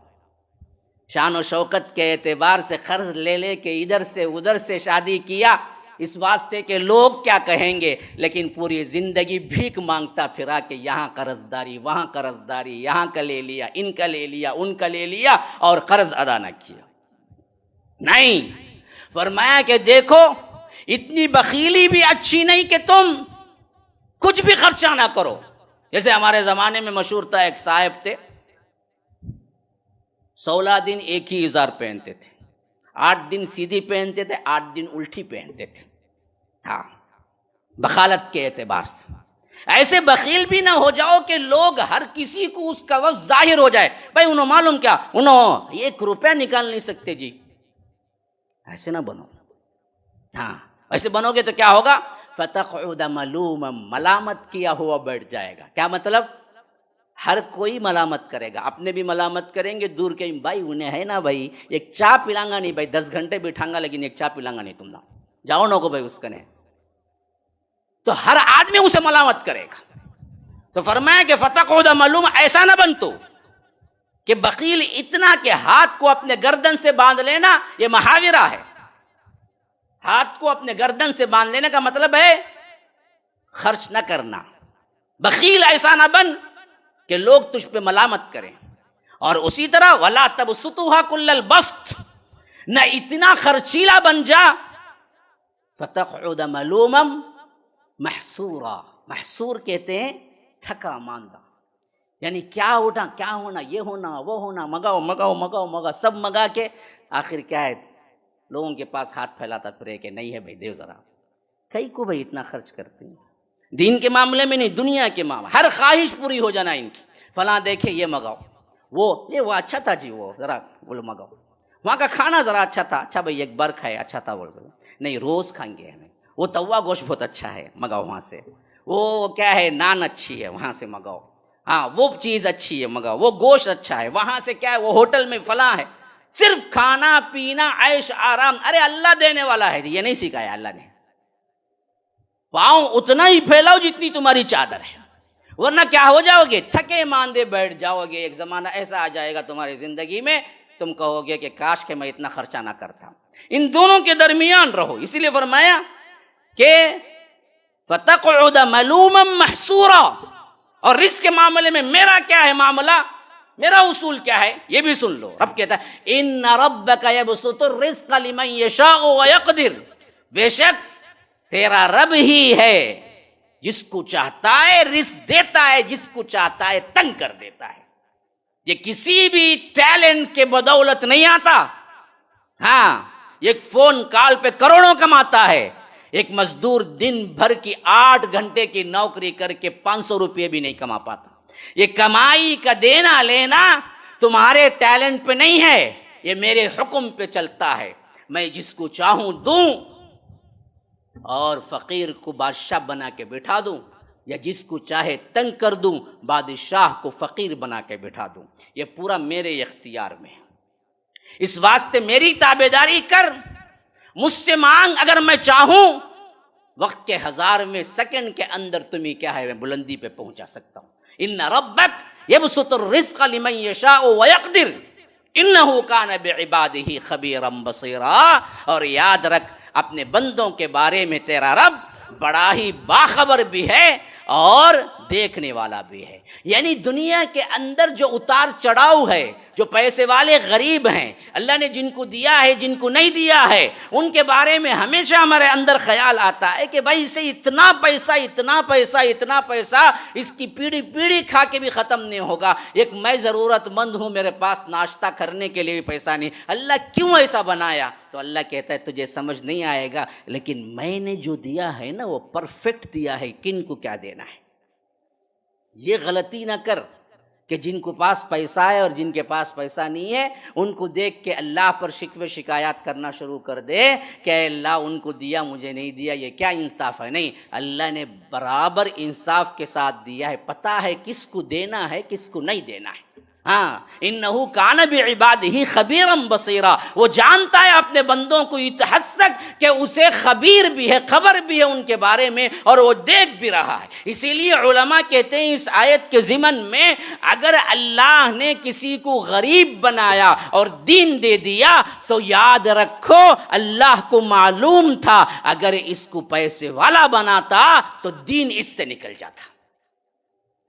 شان و شوکت کے اعتبار سے قرض لے کے ادھر سے ادھر سے شادی کیا اس واسطے کہ لوگ کیا کہیں گے، لیکن پوری زندگی بھیک مانگتا پھرا کہ یہاں قرض داری، وہاں قرض داری، یہاں کا لے لیا، ان کا لے لیا، ان کا لے لیا اور قرض ادا نہ کیا۔ نہیں، فرمایا کہ دیکھو اتنی بخیلی بھی اچھی نہیں کہ تم کچھ بھی خرچہ نہ کرو۔ جیسے ہمارے زمانے میں مشہور تھا، ایک صاحب تھے 16 دن ایک ہی ازار پہنتے تھے، 8 دن سیدھی پہنتے تھے، 8 دن الٹی پہنتے تھے، ہاں بخالت کے اعتبار سے۔ ایسے بخیل بھی نہ ہو جاؤ کہ لوگ ہر کسی کو اس کا وقت ظاہر ہو جائے، بھائی انہوں معلوم کیا، انہوں 1 روپیہ نکال نہیں سکتے جی، ایسے نہ بنو۔ ہاں ایسے بنو گے تو کیا ہوگا، فتقعد ملوما، ملامت کیا ہوا بیٹھ جائے گا۔ کیا مطلب، ہر کوئی ملامت کرے گا، اپنے بھی ملامت کریں گے، دور کے بھائی انہیں ہے نا بھائی ایک چائے پلائیں گا نہیں بھائی، 10 گھنٹے بٹھاؤں گا لیکن ایک چائے پلائیں گا نہیں، تم نہ جاؤ نہ کو بھائی اس کنے، تو ہر آدمی اسے ملامت کرے گا۔ تو فرمایا کہ فتقعد ملوما، ایسا نہ بن تو کہ بخیل اتنا کہ ہاتھ کو اپنے گردن سے باندھ لینا، یہ محاورہ ہے۔ ہاتھ کو اپنے گردن سے باندھ لینے کا مطلب ہے خرچ نہ کرنا۔ بخیل ایسا نہ بن کہ لوگ تجھ پہ ملامت کریں۔ اور اسی طرح وَلَا تَبْسُطُهَا كُلَّ الْبَسْطِ، نہ اتنا خرچیلا بن جا، فَتَقْعُدَ مَلُومًا محسورا، محسور کہتے ہیں تھکا ماندہ، یعنی کیا اٹھا کیا ہونا، یہ ہونا وہ ہونا، منگاؤ منگاؤ منگاؤ منگاؤ، سب منگا کے آخر کیا ہے، لوگوں کے پاس ہاتھ پھیلاتا پھرے کہ نہیں ہے بھائی دیو ذرا، کئی کو بھائی اتنا خرچ کرتے ہیں، دین کے معاملے میں نہیں، دنیا کے معاملے، ہر خواہش پوری ہو جانا ان کی، فلاں دیکھے یہ منگاؤ، وہ اچھا تھا جی، وہ ذرا بولو منگاؤ، وہاں کا کھانا ذرا اچھا تھا، اچھا بھائی ایک بار کھائے اچھا تھا، بول نہیں روز کھائیں گے ہمیں، وہ توا گوشت بہت اچھا ہے منگاؤ وہاں سے، وہ کیا ہے نان اچھی ہے وہاں سے منگاؤ، ہاں وہ چیز اچھی ہے منگاؤ، وہ گوشت اچھا ہے وہاں سے، کیا ہے وہ ہوٹل میں فلاں ہے، صرف کھانا پینا عیش آرام۔ ارے اللہ دینے والا ہے، یہ نہیں سکھایا اللہ نے، پاؤں اتنا ہی پھیلاؤ جتنی تمہاری چادر ہے، ورنہ کیا ہو جاؤ گے، تھکے ماندے بیٹھ جاؤ گے۔ ایک زمانہ ایسا آ جائے گا تمہاری زندگی میں، تم کہو گے کہ کاش کہ میں اتنا خرچہ نہ کرتا۔ ان دونوں کے درمیان رہو، اسی لیے فرمایا کہ فَتَقْعُدَ مَلُومًا مَحْسُورًا۔ اور رزق کے معاملے میں میرا کیا ہے معاملہ، میرا اصول کیا ہے، یہ بھی سن لو۔ رب کہتا ہے اِنَّ رَبَّكَ يَبْسُطُ الرِّزْقَ لِمَن يَشَاءُ وَيَقْدِرُ، بے شک تیرا رب ہی ہے جس کو چاہتا ہے رزق دیتا ہے، جس کو چاہتا ہے تنگ کر دیتا ہے۔ یہ کسی بھی ٹیلنٹ کے بدولت نہیں آتا۔ ہاں ایک فون کال پہ کروڑوں کماتا ہے، ایک مزدور دن بھر کی 8 گھنٹے کی نوکری کر کے 500 روپے بھی نہیں کما پاتا۔ یہ کمائی کا دینا لینا تمہارے ٹیلنٹ پہ نہیں ہے، یہ میرے حکم پہ چلتا ہے، میں جس کو چاہوں دوں، اور فقیر کو بادشاہ بنا کے بٹھا دوں، یا جس کو چاہے تنگ کر دوں، بادشاہ کو فقیر بنا کے بٹھا دوں، یہ پورا میرے اختیار میں ہے۔ اس واسطے میری تابعداری کر، مجھ سے مانگ، اگر میں چاہوں وقت کے 1000ویں سیکنڈ کے اندر تمہیں کیا ہے میں بلندی پہ پہنچا سکتا ہوں۔ ان ربک یبسط الرزق لمن یشاء ویقدر انہ کان بعبادہ خبیرا بصیرا۔ اور یاد رکھ اپنے بندوں کے بارے میں تیرا رب بڑا ہی باخبر بھی ہے اور دیکھنے والا بھی ہے۔ یعنی دنیا کے اندر جو اتار چڑھاؤ ہے، جو پیسے والے غریب ہیں، اللہ نے جن کو دیا ہے جن کو نہیں دیا ہے، ان کے بارے میں ہمیشہ ہمارے اندر خیال آتا ہے کہ بھائی اسے اتنا پیسہ اتنا پیسہ اتنا پیسہ، اس کی پیڑھی پیڑھی کھا کے بھی ختم نہیں ہوگا، ایک میں ضرورت مند ہوں، میرے پاس ناشتہ کرنے کے لیے بھی پیسہ نہیں، اللہ کیوں ایسا بنایا؟ تو اللہ کہتا ہے تجھے سمجھ نہیں آئے گا، لیکن میں نے جو دیا ہے نا وہ پرفیکٹ دیا ہے، کن کو کیا دینا ہے۔ یہ غلطی نہ کر کہ جن کو پاس پیسہ ہے اور جن کے پاس پیسہ نہیں ہے ان کو دیکھ کے اللہ پر شکوے شکایات کرنا شروع کر دے کہ اے اللہ ان کو دیا مجھے نہیں دیا، یہ کیا انصاف ہے؟ نہیں، اللہ نے برابر انصاف کے ساتھ دیا ہے، پتہ ہے کس کو دینا ہے کس کو نہیں دینا ہے۔ ہاں انہ کان بعبادہ خبیرا بصیرا، وہ جانتا ہے اپنے بندوں کو اس حد تک کہ اسے خبیر بھی ہے، خبر بھی ہے ان کے بارے میں، اور وہ دیکھ بھی رہا ہے۔ اسی لیے علماء کہتے ہیں اس آیت کے ضمن میں اگر اللہ نے کسی کو غریب بنایا اور دین دے دیا تو یاد رکھو اللہ کو معلوم تھا اگر اس کو پیسے والا بناتا تو دین اس سے نکل جاتا۔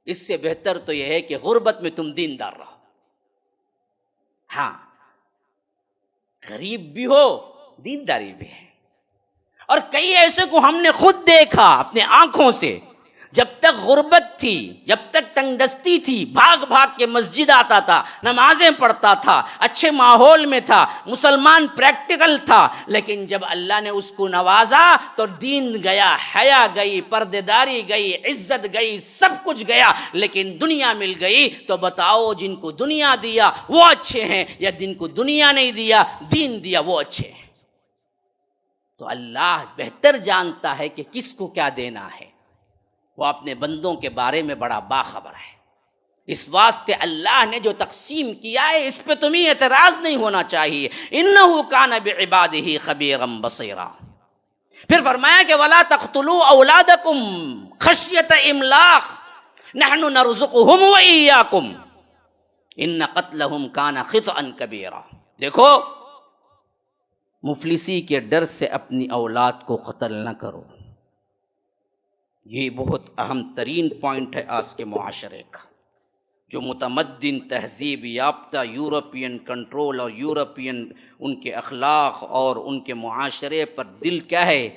اس سے بہتر تو یہ ہے کہ غربت میں تم دیندار رہو۔ ہاں غریب بھی ہو دینداری بھی ہے۔ اور کئی ایسے کو ہم نے خود دیکھا اپنے آنکھوں سے، جب تک غربت تھی، جب تک تنگ دستی تھی، بھاگ بھاگ کے مسجد آتا تھا، نمازیں پڑھتا تھا، اچھے ماحول میں تھا، مسلمان پریکٹیکل تھا، لیکن جب اللہ نے اس کو نوازا تو دین گیا، حیا گئی، پردے داری گئی، عزت گئی، سب کچھ گیا، لیکن دنیا مل گئی۔ تو بتاؤ جن کو دنیا دیا وہ اچھے ہیں یا جن کو دنیا نہیں دیا، دین دیا، وہ اچھے ہیں؟ تو اللہ بہتر جانتا ہے کہ کس کو کیا دینا ہے، وہ اپنے بندوں کے بارے میں بڑا باخبر ہے۔ اس واسطے اللہ نے جو تقسیم کیا ہے اس پہ تمہیں اعتراض نہیں ہونا چاہیے۔ انہ کان بعبادہ خبیرا بصیرا۔ پھر فرمایا کہ ولا تقتلوا اولادکم خشیۃ املاق نحن نرزقهم وإیاکم ان قتلهم کان خطئا کبیرا۔ دیکھو، مفلسی کے ڈر سے اپنی اولاد کو قتل نہ کرو، یہ بہت اہم ترین پوائنٹ ہے آج کے معاشرے کا۔ جو متمدن تہذیب یافتہ یورپین کنٹرول اور یورپین ان کے اخلاق اور ان کے معاشرے پر دل کیا ہے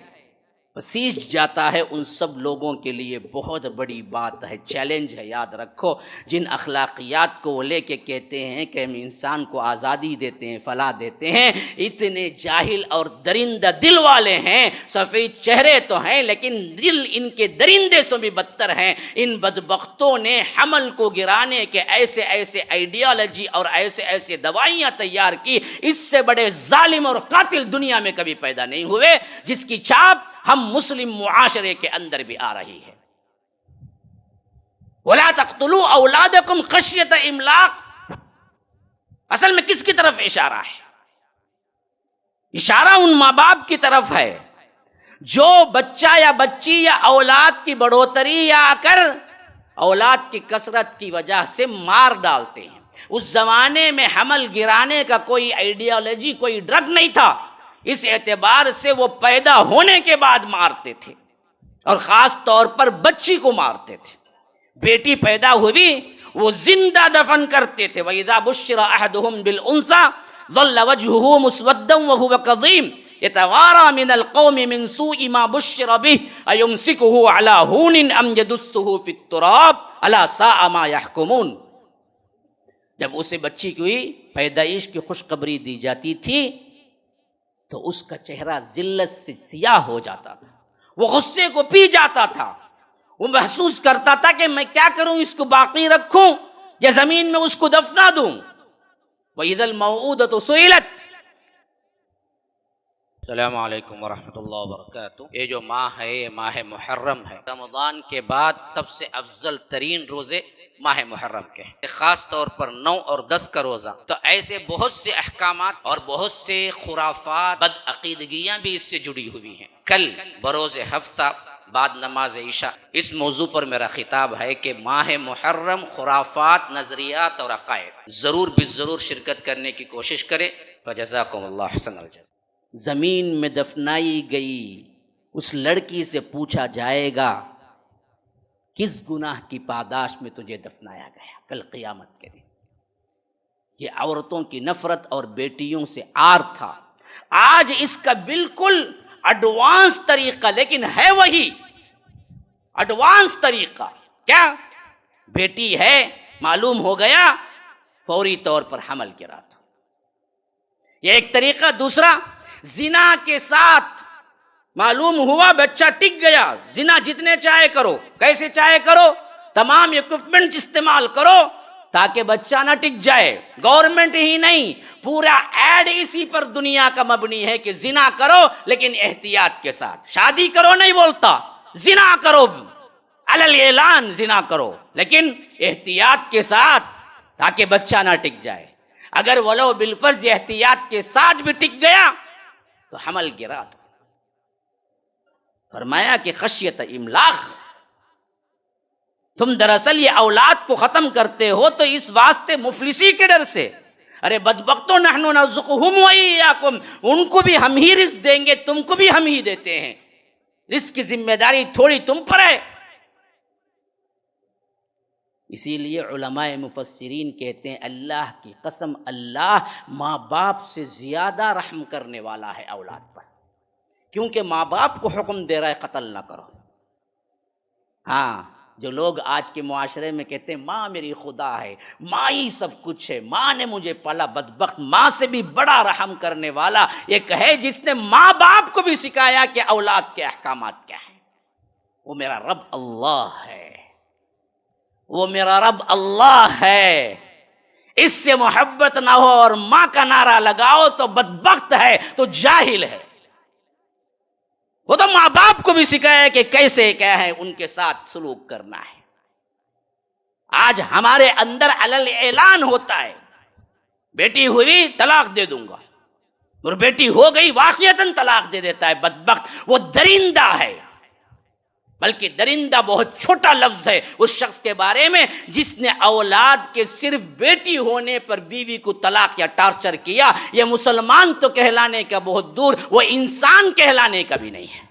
پسیج جاتا ہے، ان سب لوگوں کے لیے بہت بڑی بات ہے، چیلنج ہے۔ یاد رکھو، جن اخلاقیات کو وہ لے کے کہتے ہیں کہ ہم انسان کو آزادی دیتے ہیں، فلاح دیتے ہیں، اتنے جاہل اور درندہ دل والے ہیں۔ سفید چہرے تو ہیں لیکن دل ان کے درندے سے بھی بدتر ہیں۔ ان بدبختوں نے حمل کو گرانے کے ایسے ایسے آئیڈیالوجی اور ایسے ایسے دوائیاں تیار کی، اس سے بڑے ظالم اور قاتل دنیا میں کبھی پیدا نہیں ہوئے، جس کی چھاپ ہم مسلم معاشرے کے اندر بھی آ رہی ہے۔ وَلَا تَقْتُلُوا أَوْلَادَكُمْ خَشْيَةَ إِمْلَاقٍ، اصل میں کس کی طرف اشارہ ہے؟ اشارہ ان ماں باپ کی طرف ہے جو بچہ یا بچی یا اولاد کی بڑھوتری یا آ کر اولاد کی کثرت کی وجہ سے مار ڈالتے ہیں۔ اس زمانے میں حمل گرانے کا کوئی آئیڈیالوجی، کوئی ڈرگ نہیں تھا، اس اعتبار سے وہ پیدا ہونے کے بعد مارتے تھے، اور خاص طور پر بچی کو مارتے تھے۔ بیٹی پیدا ہوئی وہ زندہ دفن کرتے تھے۔ وَإِذَا بُشِّرَ أَحَدُهُمْ بِالْأُنثَىٰ ظَلَّ وَجْهُهُ مُسْوَدًّا وَهُوَ كَظِيمٌ يَتَوَارَىٰ مِنَ الْقَوْمِ مِنْ سُوءِ مَا بُشِّرَ بِهِ أَيُمْسِكُهُ عَلَىٰ هُونٍ أَمْ يَدُسُّهُ فِي التُّرَابِ أَلَا سَاءَ مَا يَحْكُمُونَ۔ جب اسے بچی کی پیدائش کی خوشخبری دی جاتی تھی تو اس کا چہرہ ذلت سے سیاہ ہو جاتا تھا، وہ غصے کو پی جاتا تھا، وہ محسوس کرتا تھا کہ میں کیا کروں، اس کو باقی رکھوں یا زمین میں اس کو دفنا دوں۔ وَإِذَا الْمَوْءُودَةُ سُئِلَتْ۔ السلام علیکم ورحمۃ اللہ وبرکاتہ۔ یہ جو ماہ ہے یہ ماہ محرم ہے۔ رمضان کے بعد سب سے افضل ترین روزے ماہ محرم کے ہیں، خاص طور پر 9 اور 10 کا روزہ۔ تو ایسے بہت سے احکامات اور بہت سے خرافات، بد عقیدگیاں بھی اس سے جڑی ہوئی ہیں۔ کل بروز ہفتہ بعد نماز عشاء اس موضوع پر میرا خطاب ہے کہ ماہ محرم، خرافات، نظریات اور عقائد، ضرور ضرور شرکت کرنے کی کوشش کرے۔ فجزاکم اللہ حسن الجزا۔ زمین میں دفنائی گئی اس لڑکی سے پوچھا جائے گا کس گناہ کی پاداش میں تجھے دفنایا گیا کل قیامت کے دن۔ یہ عورتوں کی نفرت اور بیٹیوں سے آر تھا، آج اس کا بالکل ایڈوانس طریقہ، لیکن ہے وہی ایڈوانس طریقہ۔ کیا؟ بیٹی ہے، معلوم ہو گیا، فوری طور پر حمل گرا دو، یہ ایک طریقہ۔ دوسرا، زنا کے ساتھ معلوم ہوا بچہ ٹک گیا، زنا جتنے چاہے کرو، کیسے چاہے کرو، تمام اکوپمنٹ استعمال کرو تاکہ بچہ نہ ٹک جائے۔ گورنمنٹ ہی نہیں، پورا ایڈ اسی پر دنیا کا مبنی ہے کہ زنا کرو لیکن احتیاط کے ساتھ۔ شادی کرو نہیں بولتا، زنا کرو، علل اعلان زنا کرو، لیکن احتیاط کے ساتھ تاکہ بچہ نہ ٹک جائے۔ اگر ولو بالفرض احتیاط کے ساتھ بھی ٹک گیا تو حمل گرا دو۔ فرمایا کہ خشیت املاق، تم دراصل یہ اولاد کو ختم کرتے ہو تو اس واسطے مفلسی کے ڈر سے۔ ارے بدبختوں، نحن نرزقهم وإیاکم، ان کو بھی ہم ہی رزق دیں گے، تم کو بھی ہم ہی دیتے ہیں، رزق کی ذمہ داری تھوڑی تم پر ہے۔ اسی لیے علماء مفسرین کہتے ہیں اللہ کی قسم، اللہ ماں باپ سے زیادہ رحم کرنے والا ہے اولاد پر، کیونکہ ماں باپ کو حکم دے رہا ہے قتل نہ کرو۔ ہاں، جو لوگ آج کے معاشرے میں کہتے ہیں ماں میری خدا ہے، ماں ہی سب کچھ ہے، ماں نے مجھے پالا، بدبخت ماں سے بھی بڑا رحم کرنے والا ایک ہے جس نے ماں باپ کو بھی سکھایا کہ اولاد کے احکامات کیا ہیں، وہ میرا رب اللہ ہے، وہ میرا رب اللہ ہے۔ اس سے محبت نہ ہو اور ماں کا نعرہ لگاؤ تو بدبخت ہے، تو جاہل ہے۔ وہ تو ماں باپ کو بھی سکھایا کہ کیسے کیا ہے ان کے ساتھ سلوک کرنا ہے۔ آج ہمارے اندر علل اعلان ہوتا ہے، بیٹی ہوئی طلاق دے دوں گا، اور بیٹی ہو گئی واقعتاً طلاق دے دیتا ہے بدبخت۔ وہ درندہ ہے، بلکہ درندہ بہت چھوٹا لفظ ہے اس شخص کے بارے میں جس نے اولاد کے صرف بیٹی ہونے پر بیوی کو طلاق یا ٹارچر کیا۔ یہ مسلمان تو کہلانے کا بہت دور، وہ انسان کہلانے کا بھی نہیں ہے۔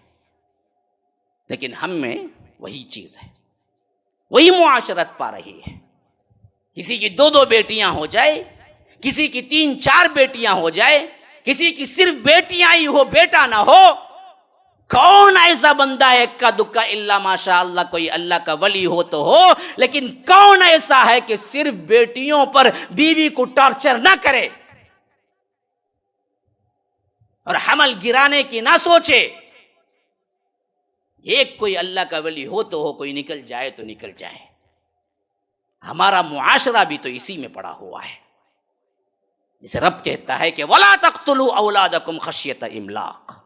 لیکن ہم میں وہی چیز ہے، وہی معاشرت پا رہی ہے۔ کسی کی 2 بیٹیاں ہو جائے، کسی کی 3-4 بیٹیاں ہو جائے، کسی کی صرف بیٹیاں ہی ہو بیٹا نہ ہو۔ کون ایسا بندہ ہے اکا دکا الا ماشاء اللہ کوئی اللہ کا ولی ہو تو ہو، لیکن کون ایسا ہے کہ صرف بیٹیوں پر بیوی کو ٹارچر نہ کرے اور حمل گرانے کی نہ سوچے؟ ایک کوئی اللہ کا ولی ہو تو ہو، کوئی نکل جائے تو نکل جائے۔ ہمارا معاشرہ بھی تو اسی میں پڑا ہوا ہے۔ جسے رب کہتا ہے کہ وَلَا تَقْتُلُوا أَوْلَادَكُمْ خَشْيَةَ إِمْلَاقٍ۔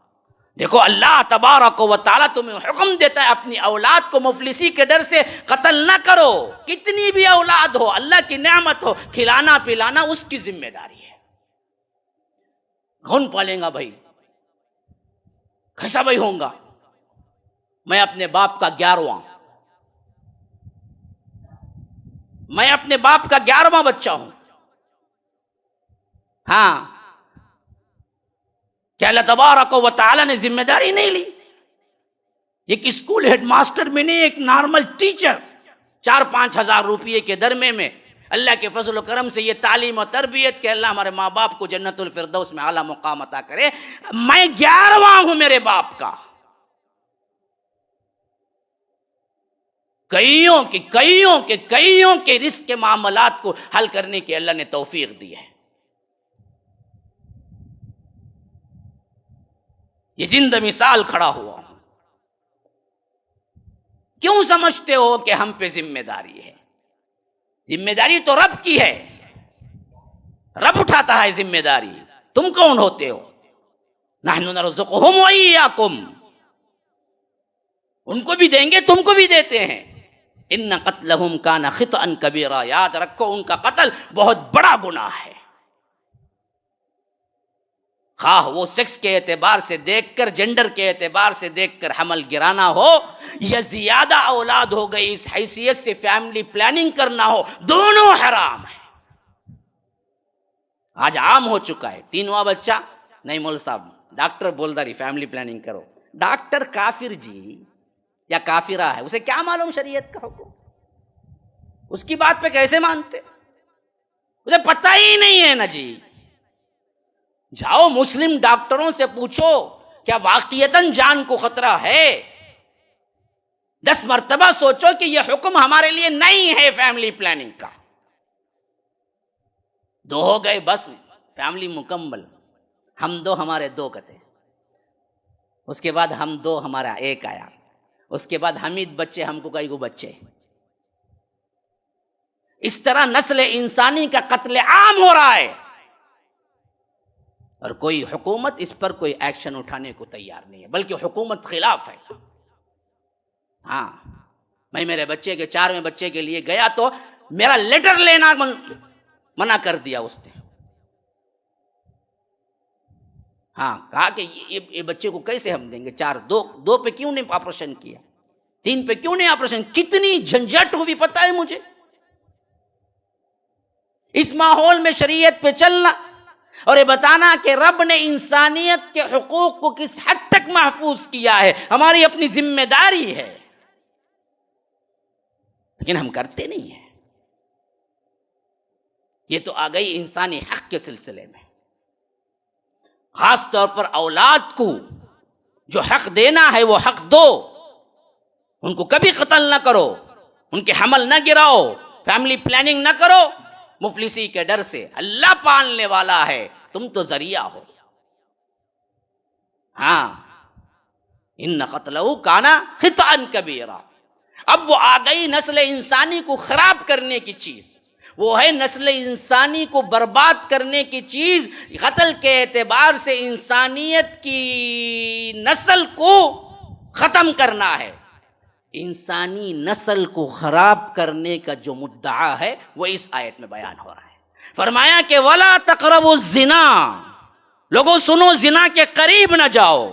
دیکھو اللہ تبارک و تعالیٰ تمہیں حکم دیتا ہے اپنی اولاد کو مفلسی کے ڈر سے قتل نہ کرو۔ کتنی بھی اولاد ہو، اللہ کی نعمت ہو، کھلانا پلانا اس کی ذمہ داری ہے۔ کون پالیں گا بھائی؟ کیسا بھائی ہوں گا؟ میں اپنے باپ کا 11واں بچہ ہوں۔ ہاں، کہ اللہ تبارک و تعالیٰ نے ذمہ داری نہیں لی؟ ایک اسکول ہیڈ ماسٹر میں نہیں، ایک نارمل ٹیچر 4-5 ہزار روپئے کے درمے میں اللہ کے فضل و کرم سے یہ تعلیم و تربیت کہ اللہ ہمارے ماں باپ کو جنت الفردوس میں اعلیٰ مقام عطا کرے۔ میں 11واں ہوں میرے باپ کا۔ کئیوں کے رزق کے معاملات کو حل کرنے کی اللہ نے توفیق دی ہے۔ یہ زندہ مثال کھڑا ہوا ہوں۔ کیوں سمجھتے ہو کہ ہم پہ ذمہ داری ہے؟ ذمہ داری تو رب کی ہے، رب اٹھاتا ہے ذمہ داری۔ تم کون ہوتے ہو؟ نحن نرزقہم وإیاکم، ان کو بھی دیں گے تم کو بھی دیتے ہیں۔ ان قتلہم کان خطأ کبیرا، یاد رکھو ان کا قتل بہت بڑا گناہ ہے۔ خواہ وہ سیکس کے اعتبار سے دیکھ کر، جنڈر کے اعتبار سے دیکھ کر حمل گرانا ہو، یا زیادہ اولاد ہو گئی اس حیثیت سے فیملی پلاننگ کرنا ہو، دونوں حرام ہے۔ آج عام ہو چکا ہے 3واں بچہ نہیں، مول صاحب ڈاکٹر بول رہی فیملی پلاننگ کرو۔ ڈاکٹر کافر جی یا کافرہ ہے، اسے کیا معلوم شریعت کا حکم؟ اس کی بات پہ کیسے مانتے؟ اسے پتہ ہی نہیں ہے نا جی۔ جاؤ مسلم ڈاکٹروں سے پوچھو کیا واقعتاً جان کو خطرہ ہے؟ 10 مرتبہ سوچو کہ یہ حکم ہمارے لیے نہیں ہے فیملی پلاننگ کا۔ 2 ہو گئے بس، فیملی مکمل۔ ہم 2 ہمارے 2 کتے، اس کے بعد ہم 2 ہمارا 1 آیا، اس کے بعد حمید بچے، ہم کو کئی کو بچے۔ اس طرح نسل انسانی کا قتل عام ہو رہا ہے، اور کوئی حکومت اس پر کوئی ایکشن اٹھانے کو تیار نہیں ہے، بلکہ حکومت خلاف ہے۔ ہاں، میں میرے بچے کے 4ویں بچے کے لیے گیا تو میرا لیٹر لینا منع کر دیا اس نے۔ ہاں، کہا کہ یہ بچے کو کیسے ہم دیں گے؟ 2 پہ کیوں نہیں آپریشن کیا؟ 3 پہ کیوں نہیں آپریشن؟ کتنی جھنجھٹ ہوئی پتہ ہے مجھے۔ اس ماحول میں شریعت پہ چلنا اور یہ بتانا کہ رب نے انسانیت کے حقوق کو کس حد تک محفوظ کیا ہے، ہماری اپنی ذمہ داری ہے، لیکن ہم کرتے نہیں ہیں۔ یہ تو آ گئی انسانی حق کے سلسلے میں۔ خاص طور پر اولاد کو جو حق دینا ہے وہ حق دو، ان کو کبھی قتل نہ کرو، ان کے حمل نہ گراؤ، فیملی پلاننگ نہ کرو مفلسی کے ڈر سے. اللہ پالنے والا ہے، تم تو ذریعہ ہو. ہاں، ان قتلہ کان خطأ کبیرا. اب وہ آ گئی نسل انسانی کو خراب کرنے کی چیز، وہ ہے نسل انسانی کو برباد کرنے کی چیز. قتل کے اعتبار سے انسانیت کی نسل کو ختم کرنا ہے. انسانی نسل کو خراب کرنے کا جو مدعا ہے وہ اس آیت میں بیان ہو رہا ہے. فرمایا کہ وَلَا تَقْرَبُوا الزِّنَا، لوگوں سنو زنا کے قریب نہ جاؤ.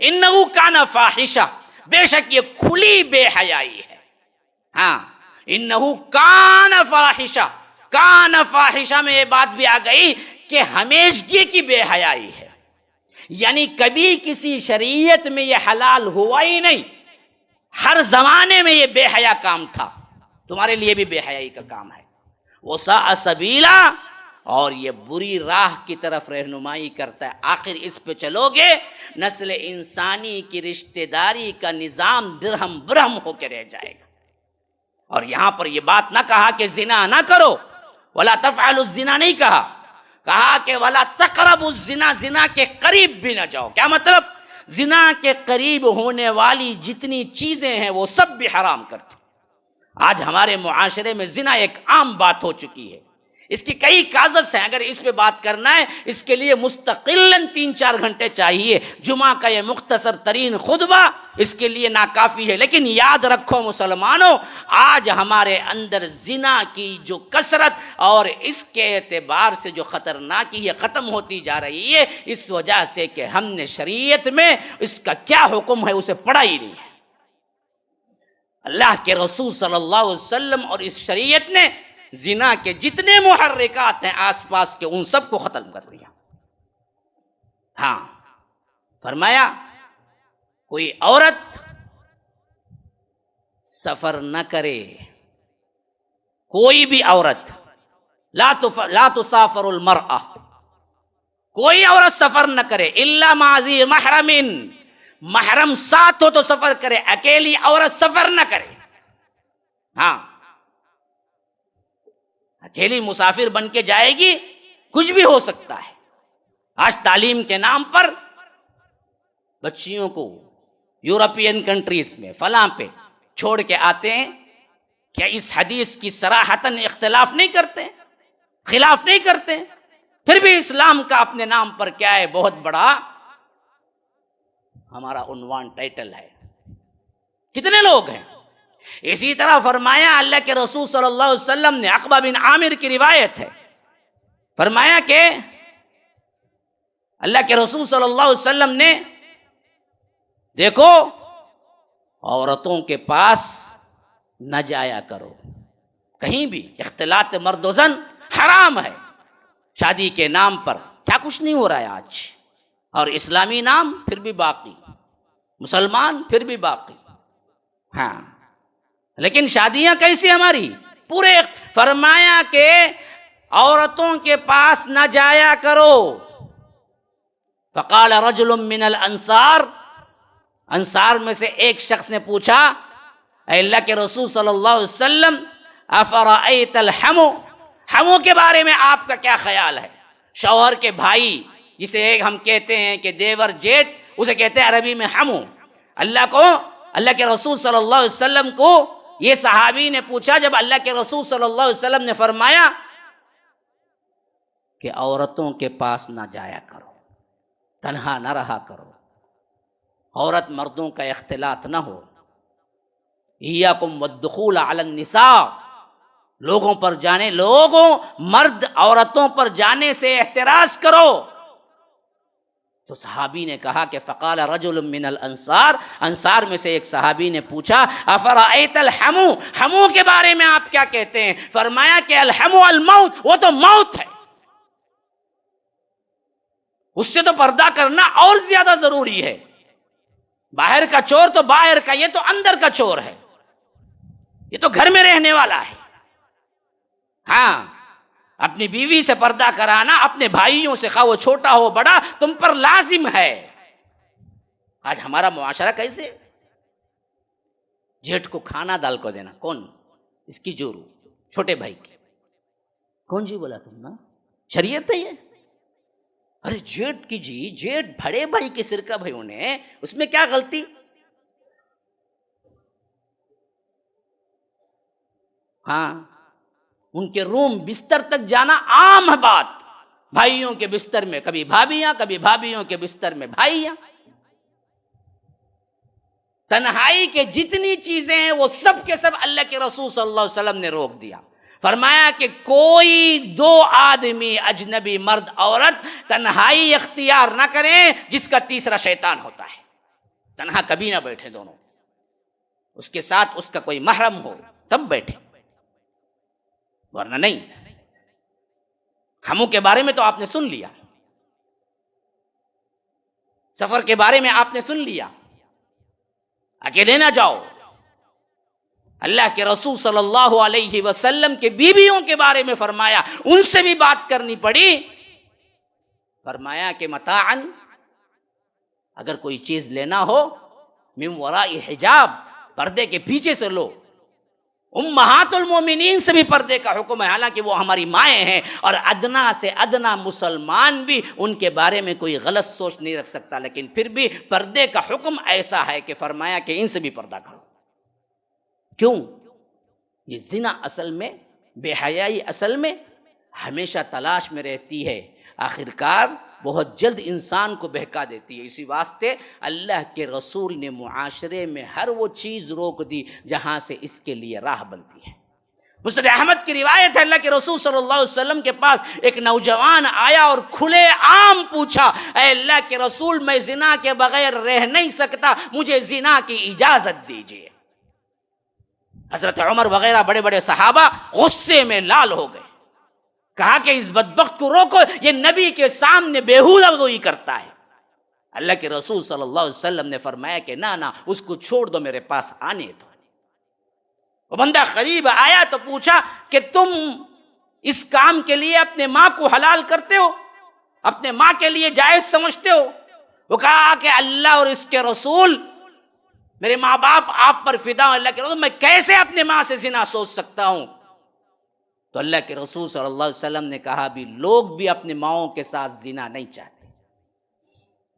اِنَّهُ كَانَ فَاحِشَةً، بے شک یہ کھلی بے حیائی ہے. ہاں، اِنَّهُ كَانَ فَاحِشَةً، کان فاحشہ میں یہ بات بھی آ گئی کہ ہمیشگی کی بے حیائی ہے، یعنی کبھی کسی شریعت میں یہ حلال ہوا ہی نہیں، ہر زمانے میں یہ بے حیا کام تھا. تمہارے لیے بھی بے حیائی کا کام ہے. وَسَاءَ سَبِيلًا، اور یہ بری راہ کی طرف رہنمائی کرتا ہے. آخر اس پہ چلو گے نسل انسانی کی رشتہ داری کا نظام درہم برہم ہو کے رہ جائے گا. اور یہاں پر یہ بات نہ کہا کہ زنا نہ کرو، ولا تفعلوا الزنا نہیں کہا کہ ولا تقربوا الزنا، زنا کے قریب بھی نہ جاؤ. کیا مطلب؟ زنا کے قریب ہونے والی جتنی چیزیں ہیں وہ سب بھی حرام کرتی. آج ہمارے معاشرے میں زنا ایک عام بات ہو چکی ہے. اس کی کئی کازز ہیں، اگر اس پہ بات کرنا ہے اس کے لیے مستقلاً 3-4 گھنٹے چاہیے. جمعہ کا یہ مختصر ترین خطبہ اس کے لیے ناکافی ہے. لیکن یاد رکھو مسلمانوں، آج ہمارے اندر زنا کی جو کثرت اور اس کے اعتبار سے جو خطرناکی ہے ختم ہوتی جا رہی ہے، اس وجہ سے کہ ہم نے شریعت میں اس کا کیا حکم ہے اسے پڑھا ہی نہیں ہے. اللہ کے رسول صلی اللہ علیہ وسلم اور اس شریعت نے زنا کے جتنے محرکات ہیں آس پاس کے ان سب کو ختم کر دیا. ہاں، فرمایا کوئی عورت سفر نہ کرے، کوئی بھی عورت، لا تسافر المرأة، کوئی عورت سفر نہ کرے الا مع ذی محرم، محرم ساتھ ہو تو سفر کرے، اکیلی عورت سفر نہ کرے. ہاں، اکیلی مسافر بن کے جائے گی کچھ بھی ہو سکتا ہے. آج تعلیم کے نام پر بچیوں کو یورپین کنٹریز میں فلاں پہ چھوڑ کے آتے ہیں. کیا اس حدیث کی صراحتاً اختلاف نہیں کرتے، خلاف نہیں کرتے؟ پھر بھی اسلام کا اپنے نام پر کیا ہے، بہت بڑا ہمارا عنوان ٹائٹل ہے. کتنے لوگ ہیں. اسی طرح فرمایا اللہ کے رسول صلی اللہ علیہ وسلم نے، عقبہ بن عامر کی روایت ہے، فرمایا کہ اللہ کے رسول صلی اللہ علیہ وسلم نے، دیکھو عورتوں کے پاس نہ جایا کرو کہیں بھی. اختلاط مرد و زن حرام ہے. شادی کے نام پر کیا کچھ نہیں ہو رہا ہے آج، اور اسلامی نام پھر بھی باقی، مسلمان پھر بھی باقی. ہاں، لیکن شادیاں کیسی ہماری پورے. فرمایا کہ عورتوں کے پاس نہ جایا کرو. فقال رجل من الانصار، انصار میں سے ایک شخص نے پوچھا، اے اللہ کے رسول صلی اللہ علیہ وسلم، افرأیت الحمو، حمو کے بارے میں آپ کا کیا خیال ہے؟ شوہر کے بھائی، جسے ایک ہم کہتے ہیں کہ دیور جیٹ، اسے کہتے ہیں عربی میں حمو. اللہ کے رسول صلی اللہ علیہ وسلم کو یہ صحابی نے پوچھا، جب اللہ کے رسول صلی اللہ علیہ وسلم نے فرمایا کہ عورتوں کے پاس نہ جایا کرو، تنہا نہ رہا کرو، عورت مردوں کا اختلاط نہ ہو. ایاکم والدخول علی النساء، مرد عورتوں پر جانے سے احتراز کرو. تو صحابی نے کہا کہ فقال رجل من الانصار، انصار میں سے ایک صحابی نے پوچھا، افرأیت الحمو، حمو کے بارے میں آپ کیا کہتے ہیں؟ فرمایا کہ الحمو الموت، وہ تو موت ہے، اس سے تو پردہ کرنا اور زیادہ ضروری ہے. باہر کا چور تو باہر کا، یہ تو اندر کا چور ہے، یہ تو گھر میں رہنے والا ہے. ہاں، اپنی بیوی سے پردہ کرانا، اپنے بھائیوں سے، خواہ وہ چھوٹا ہو بڑا، تم پر لازم ہے. آج ہمارا معاشرہ کیسے؟ جیٹ کو کھانا ڈال کو دینا، کون اس کی جو روح چھوٹے بھائی کی. کون جی بولا تم نا شریعت ہے یہ؟ ارے جیٹ کی جی، جیٹ بڑے بھائی کے سر کا بھائیوں نے، اس میں کیا غلطی؟ ہاں ان کے روم بستر تک جانا عام ہے بات، بھائیوں کے بستر میں کبھی بھابیاں، کبھی بھابیوں کے بستر میں بھائیاں. تنہائی کے جتنی چیزیں ہیں وہ سب کے سب اللہ کے رسول صلی اللہ علیہ وسلم نے روک دیا. فرمایا کہ کوئی دو آدمی اجنبی مرد عورت تنہائی اختیار نہ کریں جس کا تیسرا شیطان ہوتا ہے. تنہا کبھی نہ بیٹھے دونوں، اس کے ساتھ اس کا کوئی محرم ہو تب بیٹھے، ورنہ نہیں. ہموں کے بارے میں تو آپ نے سن لیا، سفر کے بارے میں آپ نے سن لیا. اکیلے نہ جاؤ. اللہ کے رسول صلی اللہ علیہ وسلم کے بیویوں کے بارے میں فرمایا، ان سے بھی بات کرنی پڑی. فرمایا کہ متاعن، اگر کوئی چیز لینا ہو من وراء حجاب، پردے کے پیچھے سے لو. امہات المومنین سے بھی پردے کا حکم ہے، حالانکہ وہ ہماری مائیں ہیں، اور ادنا سے ادنا مسلمان بھی ان کے بارے میں کوئی غلط سوچ نہیں رکھ سکتا، لیکن پھر بھی پردے کا حکم ایسا ہے کہ فرمایا کہ ان سے بھی پردہ کرو. کیوں؟ یہ زنا اصل میں، بے حیائی اصل میں ہمیشہ تلاش میں رہتی ہے، آخرکار بہت جلد انسان کو بہکا دیتی ہے. اسی واسطے اللہ کے رسول نے معاشرے میں ہر وہ چیز روک دی جہاں سے اس کے لیے راہ بنتی ہے. مسند احمد کی روایت ہے، اللہ کے رسول صلی اللہ علیہ وسلم کے پاس ایک نوجوان آیا اور کھلے عام پوچھا، اے اللہ کے رسول میں زنا کے بغیر رہ نہیں سکتا، مجھے زنا کی اجازت دیجیے. حضرت عمر وغیرہ بڑے بڑے صحابہ غصے میں لال ہو گئے، کہا کہ اس بدبخت کو روکو، یہ نبی کے سامنے بیہودہ گوئی کرتا ہے. اللہ کے رسول صلی اللہ علیہ وسلم نے فرمایا کہ نہ اس کو چھوڑ دو، میرے پاس آنے دو. وہ بندہ قریب آیا تو پوچھا کہ تم اس کام کے لیے اپنے ماں کو حلال کرتے ہو، اپنے ماں کے لیے جائز سمجھتے ہو؟ وہ کہا کہ اللہ اور اس کے رسول، میرے ماں باپ آپ پر فدا ہوں، اللہ کے رسول میں کیسے اپنے ماں سے زنا سوچ سکتا ہوں؟ تو اللہ کے رسول صلی اللہ علیہ وسلم نے کہا بھی لوگ بھی اپنے ماؤں کے ساتھ زنا نہیں چاہتے.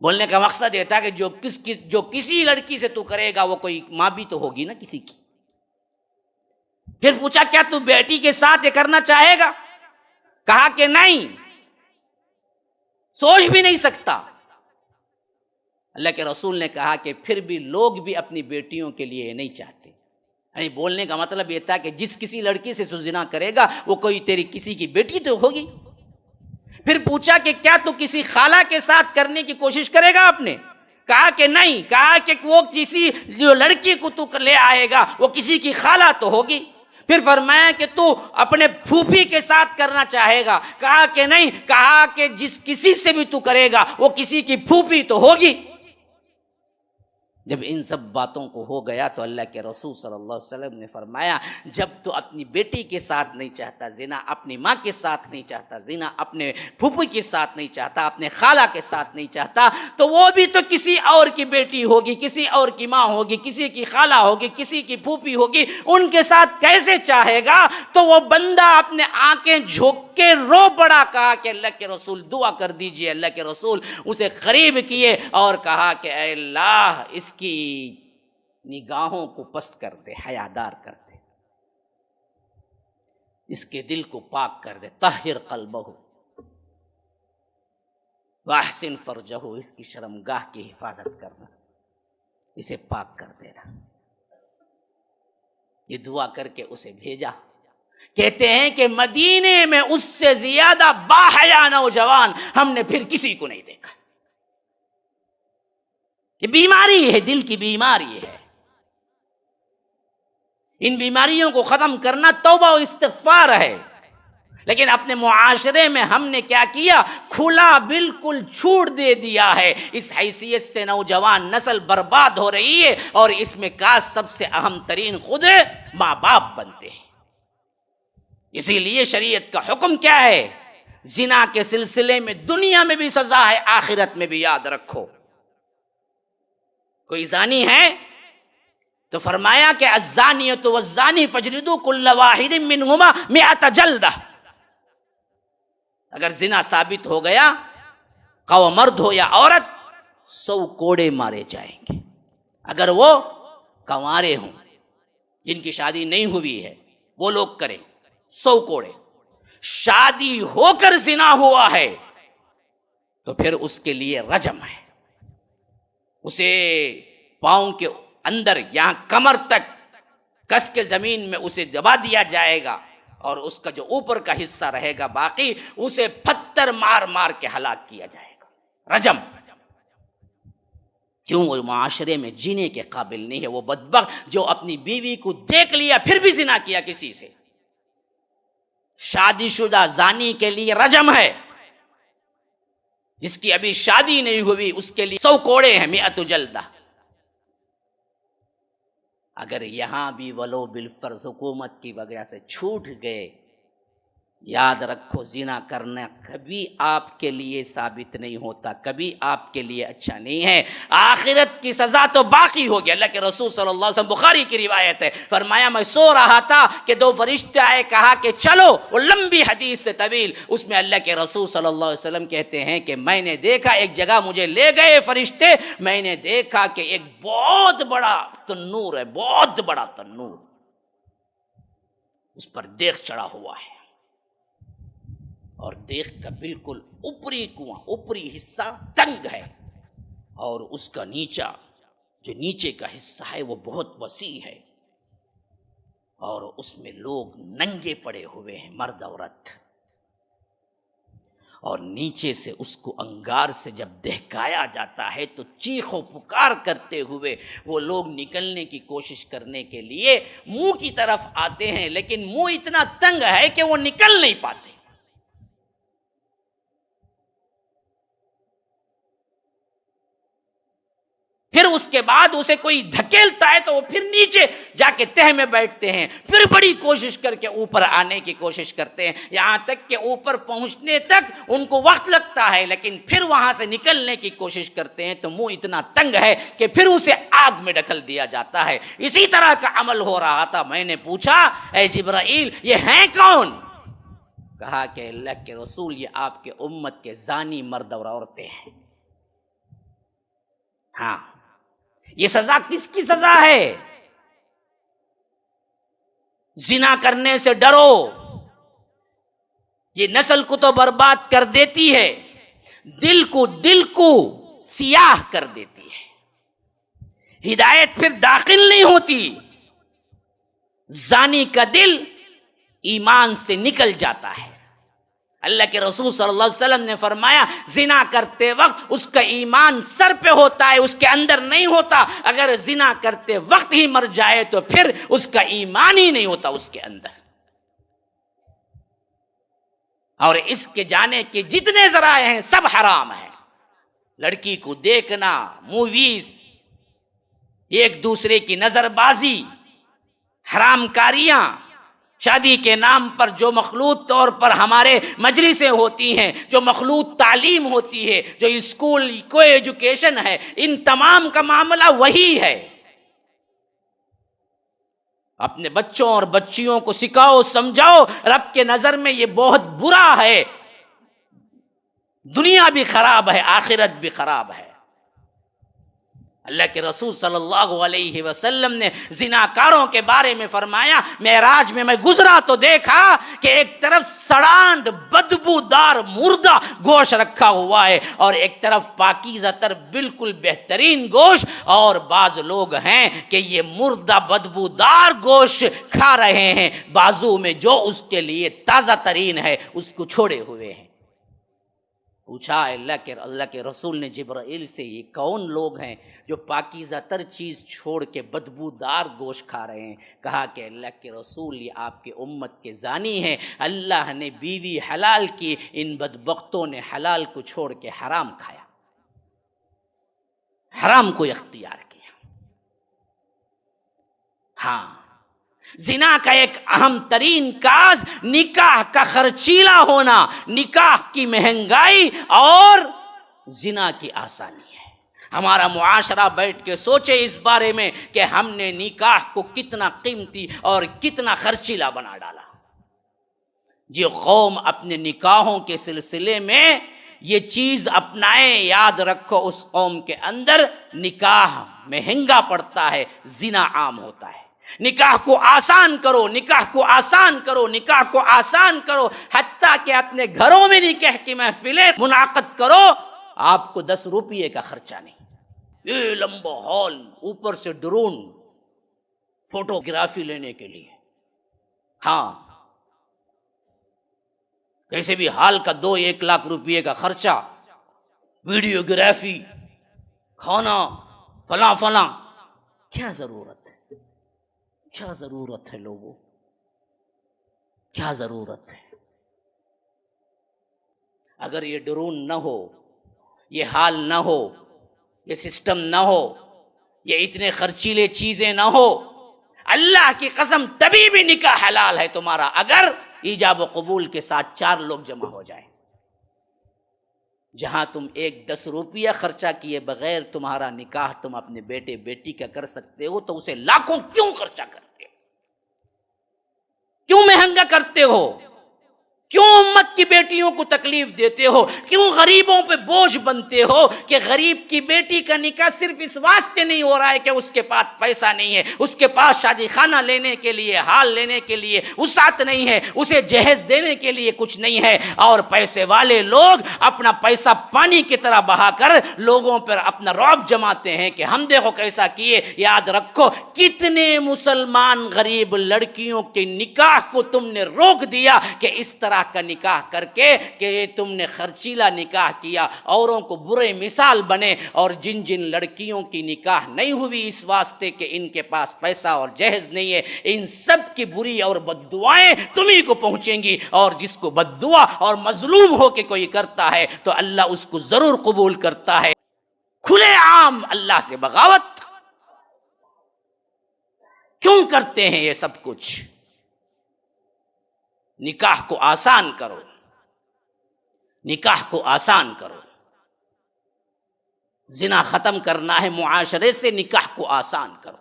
بولنے کا مقصد یہ تھا کہ جو کسی لڑکی سے تو کرے گا وہ کوئی ماں بھی تو ہوگی نا کسی کی. پھر پوچھا کیا تو بیٹی کے ساتھ یہ کرنا چاہے گا؟ کہا کہ نہیں، سوچ بھی نہیں سکتا. اللہ کے رسول نے کہا کہ پھر بھی لوگ بھی اپنی بیٹیوں کے لیے نہیں چاہتے. یعنی بولنے کا مطلب یہ تھا کہ جس کسی لڑکی سے زنا کرے گا وہ کوئی تیری کسی کی بیٹی تو ہوگی. پھر پوچھا کہ کیا تو کسی خالہ کے ساتھ کرنے کی کوشش کرے گا آپ نے؟ کہا کہ نہیں. کہا کہ وہ کسی جو لڑکی کو تو لے آئے گا وہ کسی کی خالہ تو ہوگی. پھر فرمایا کہ تو اپنے پھوپھی کے ساتھ کرنا چاہے گا؟ کہا کہ نہیں. کہا کہ جس کسی سے بھی تو کرے گا وہ کسی کی پھوپھی تو ہوگی. جب ان سب باتوں کو ہو گیا تو اللہ کے رسول صلی اللہ علیہ وسلم نے فرمایا جب تو اپنی بیٹی کے ساتھ نہیں چاہتا زنا، اپنی ماں کے ساتھ نہیں چاہتا زنا، اپنے پھوپھی کے ساتھ نہیں چاہتا، اپنے خالہ کے ساتھ نہیں چاہتا، تو وہ بھی تو کسی اور کی بیٹی ہوگی، کسی اور کی ماں ہوگی، کسی کی خالہ ہوگی، کسی کی پھوپھی ہوگی، ان کے ساتھ کیسے چاہے گا؟ تو وہ بندہ اپنے آنکھیں جھک کے رو پڑا. کہا کہ اللہ کے رسول دعا کر دیجئے. اللہ کے رسول اسے قریب کیے اور کہا کہ اے اللہ اس کی نگاہوں کو پست کر دے، حیادار کر دے، اس کے دل کو پاک کر دے. طہر قلبہ واحسن فرجہ، اس کی شرمگاہ کی حفاظت کرنا، اسے پاک کر دینا. یہ دعا کر کے اسے بھیجا. کہتے ہیں کہ مدینے میں اس سے زیادہ باحیا نوجوان ہم نے پھر کسی کو نہیں دیکھا. یہ بیماری ہے، دل کی بیماری ہے. ان بیماریوں کو ختم کرنا توبہ و استغفار ہے. لیکن اپنے معاشرے میں ہم نے کیا کیا؟ کھلا بالکل چھوٹ دے دیا ہے. اس حیثیت سے نوجوان نسل برباد ہو رہی ہے، اور اس میں کا سب سے اہم ترین خود ماں باپ بنتے ہیں. اسی لیے شریعت کا حکم کیا ہے؟ زنا کے سلسلے میں دنیا میں بھی سزا ہے، آخرت میں بھی. یاد رکھو، کوئی زانی ہے تو فرمایا کہ الزانیۃ والزانی فاجلدوا کل واحد منہما 100 جلدہ، اگر زنا ثابت ہو گیا خواہ مرد ہو یا عورت 100 کوڑے مارے جائیں گے۔ اگر وہ کنوارے ہوں، جن کی شادی نہیں ہوئی ہے، وہ لوگ کریں 100 کوڑے۔ شادی ہو کر زنا ہوا ہے تو پھر اس کے لیے رجم ہے، اسے پاؤں کے اندر یہاں کمر تک کس کے زمین میں اسے دبا دیا جائے گا، اور اس کا جو اوپر کا حصہ رہے گا باقی اسے پتھر مار مار کے ہلاک کیا جائے گا، رجم۔ کیوں؟ وہ معاشرے میں جینے کے قابل نہیں ہے، وہ بدبخت جو اپنی بیوی کو دیکھ لیا پھر بھی زنا کیا کسی سے۔ شادی شدہ زانی کے لیے رجم ہے، جس کی ابھی شادی نہیں ہوئی اس کے لیے 100 کوڑے ہیں، 100 جلدہ۔ اگر یہاں بھی ولو بالفرض حکومت کی وجہ سے چھوٹ گئے، یاد رکھو زنا کرنا کبھی آپ کے لیے ثابت نہیں ہوتا، کبھی آپ کے لیے اچھا نہیں ہے، آخرت کی سزا تو باقی ہوگی۔ اللہ کے رسول صلی اللہ علیہ وسلم، بخاری کی روایت ہے، فرمایا میں سو رہا تھا کہ 2 فرشتے آئے، کہا کہ چلو، وہ لمبی حدیث سے طویل، اس میں اللہ کے رسول صلی اللہ علیہ وسلم کہتے ہیں کہ میں نے دیکھا، ایک جگہ مجھے لے گئے فرشتے، میں نے دیکھا کہ ایک بہت بڑا تنور ہے، بہت بڑا تنور، اس پر دیگ چڑھا ہوا ہے، اور دیگ کا بالکل اوپری کنواں، اوپری حصہ تنگ ہے، اور اس کا جو نیچے کا حصہ ہے وہ بہت وسیع ہے، اور اس میں لوگ ننگے پڑے ہوئے ہیں، مرد عورت، اور نیچے سے اس کو انگار سے جب دہکایا جاتا ہے تو چیخ و پکار کرتے ہوئے وہ لوگ نکلنے کی کوشش کرنے کے لیے منہ کی طرف آتے ہیں، لیکن منہ اتنا تنگ ہے کہ وہ نکل نہیں پاتے۔ پھر اس کے بعد اسے کوئی دھکیلتا ہے تو وہ پھر نیچے جا کے تہ میں بیٹھتے ہیں، پھر بڑی کوشش کر کے اوپر آنے کی کوشش کرتے ہیں، یہاں تک کہ اوپر پہنچنے تک ان کو وقت لگتا ہے، لیکن پھر وہاں سے نکلنے کی کوشش کرتے ہیں تو منہ اتنا تنگ ہے کہ پھر اسے آگ میں ڈھکل دیا جاتا ہے۔ اسی طرح کا عمل ہو رہا تھا۔ میں نے پوچھا، اے جبرائیل یہ ہیں کون؟ کہا کہ اللہ کے رسول یہ آپ کے امت کے زانی مرد اور عورتیں ہیں۔ ہاں، یہ سزا کس کی سزا ہے؟ زنا کرنے سے ڈرو، یہ نسل کو تو برباد کر دیتی ہے، دل کو سیاہ کر دیتی ہے، ہدایت پھر داخل نہیں ہوتی، زانی کا دل ایمان سے نکل جاتا ہے۔ اللہ کے رسول صلی اللہ علیہ وسلم نے فرمایا زنا کرتے وقت اس کا ایمان سر پہ ہوتا ہے، اس کے اندر نہیں ہوتا، اگر زنا کرتے وقت ہی مر جائے تو پھر اس کا ایمان ہی نہیں ہوتا اس کے اندر۔ اور اس کے جانے کے جتنے ذرائع ہیں سب حرام ہیں، لڑکی کو دیکھنا، موویز، ایک دوسرے کی نظر بازی، حرام کاریاں، شادی کے نام پر جو مخلوط طور پر ہمارے مجلسیں ہوتی ہیں، جو مخلوط تعلیم ہوتی ہے، جو اسکول کو ایجوکیشن ہے، ان تمام کا معاملہ وہی ہے۔ اپنے بچوں اور بچیوں کو سکھاؤ، سمجھاؤ، رب کے نظر میں یہ بہت برا ہے، دنیا بھی خراب ہے، آخرت بھی خراب ہے۔ اللہ کے رسول صلی اللہ علیہ وسلم نے زناکاروں کے بارے میں فرمایا، معراج میں گزرا تو دیکھا کہ ایک طرف سڑانڈ بدبودار مردہ گوشت رکھا ہوا ہے، اور ایک طرف پاکیزہ تر بالکل بہترین گوشت، اور بعض لوگ ہیں کہ یہ مردہ بدبودار گوشت کھا رہے ہیں، بازو میں جو اس کے لیے تازہ ترین ہے اس کو چھوڑے ہوئے ہیں۔ پوچھا اللہ کے رسول نے جبرائیل سے، یہ کون لوگ ہیں جو پاکیزہ تر چیز چھوڑ کے بدبودار گوشت کھا رہے ہیں؟ کہا کہ اللہ کے رسول یہ آپ کے امت کے زانی ہیں، اللہ نے بیوی حلال کی، ان بدبختوں نے حلال کو چھوڑ کے حرام کھایا، حرام کو اختیار کیا۔ ہاں، زنا کا ایک اہم ترین کاز نکاح کا خرچیلا ہونا، نکاح کی مہنگائی اور زنا کی آسانی ہے۔ ہمارا معاشرہ بیٹھ کے سوچے اس بارے میں کہ ہم نے نکاح کو کتنا قیمتی اور کتنا خرچیلا بنا ڈالا۔ جو قوم اپنے نکاحوں کے سلسلے میں یہ چیز اپنائے، یاد رکھو اس قوم کے اندر نکاح مہنگا پڑتا ہے، زنا عام ہوتا ہے۔ نکاح کو آسان کرو، نکاح کو آسان کرو، نکاح کو آسان کرو، حتیٰ کہ اپنے گھروں میں نکاح کی محفلیں منعقد کرو، آپ کو 10 روپیے کا خرچہ نہیں۔ یہ لمبا ہال، اوپر سے ڈرون فوٹوگرافی لینے کے لیے، ہاں کیسے بھی ہال کا 1 لاکھ روپیے کا خرچہ، ویڈیوگرافی، کھانا، فلاں فلاں۔ کیا ضرورت ہے؟ کیا ضرورت ہے لوگوں؟ کیا ضرورت ہے؟ اگر یہ ڈرون نہ ہو، یہ ہال نہ ہو، یہ سسٹم نہ ہو، یہ اتنے خرچیلے چیزیں نہ ہو، اللہ کی قسم تبھی بھی نکاح حلال ہے تمہارا اگر ایجاب و قبول کے ساتھ 4 لوگ جمع ہو جائیں۔ جہاں تم 10 روپیہ خرچہ کیے بغیر تمہارا نکاح تم اپنے بیٹے بیٹی کا کر سکتے ہو، تو اسے لاکھوں کیوں خرچہ کرتے ہو؟ کیوں مہنگا کرتے ہو؟ کیوں امت کی بیٹیوں کو تکلیف دیتے ہو؟ کیوں غریبوں پہ بوجھ بنتے ہو کہ غریب کی بیٹی کا نکاح صرف اس واسطے نہیں ہو رہا ہے کہ اس کے پاس پیسہ نہیں ہے، اس کے پاس شادی خانہ لینے کے لیے، ہال لینے کے لیے وسعت نہیں ہے، اسے جہیز دینے کے لیے کچھ نہیں ہے، اور پیسے والے لوگ اپنا پیسہ پانی کی طرح بہا کر لوگوں پر اپنا رعب جماتے ہیں کہ ہم دیکھو کیسا کیے۔ یاد رکھو کتنے مسلمان غریب لڑکیوں کے نکاح کو تم نے روک دیا کہ اس طرح کا نکاح کر کے کہ تم نے خرچیلا نکاح کیا، اوروں کو برے مثال بنے، اور جن جن لڑکیوں کی نکاح نہیں ہوئی اس واسطے کہ ان کے پاس پیسہ اور جہیز نہیں ہے، ان سب کی بری اور بد دعائیں تمہیں کو پہنچیں گی، اور جس کو بد دعا اور مظلوم ہو کے کوئی کرتا ہے تو اللہ اس کو ضرور قبول کرتا ہے۔ کھلے عام اللہ سے بغاوت کیوں کرتے ہیں یہ سب کچھ؟ نکاح کو آسان کرو، نکاح کو آسان کرو۔ زنا ختم کرنا ہے معاشرے سے، نکاح کو آسان کرو۔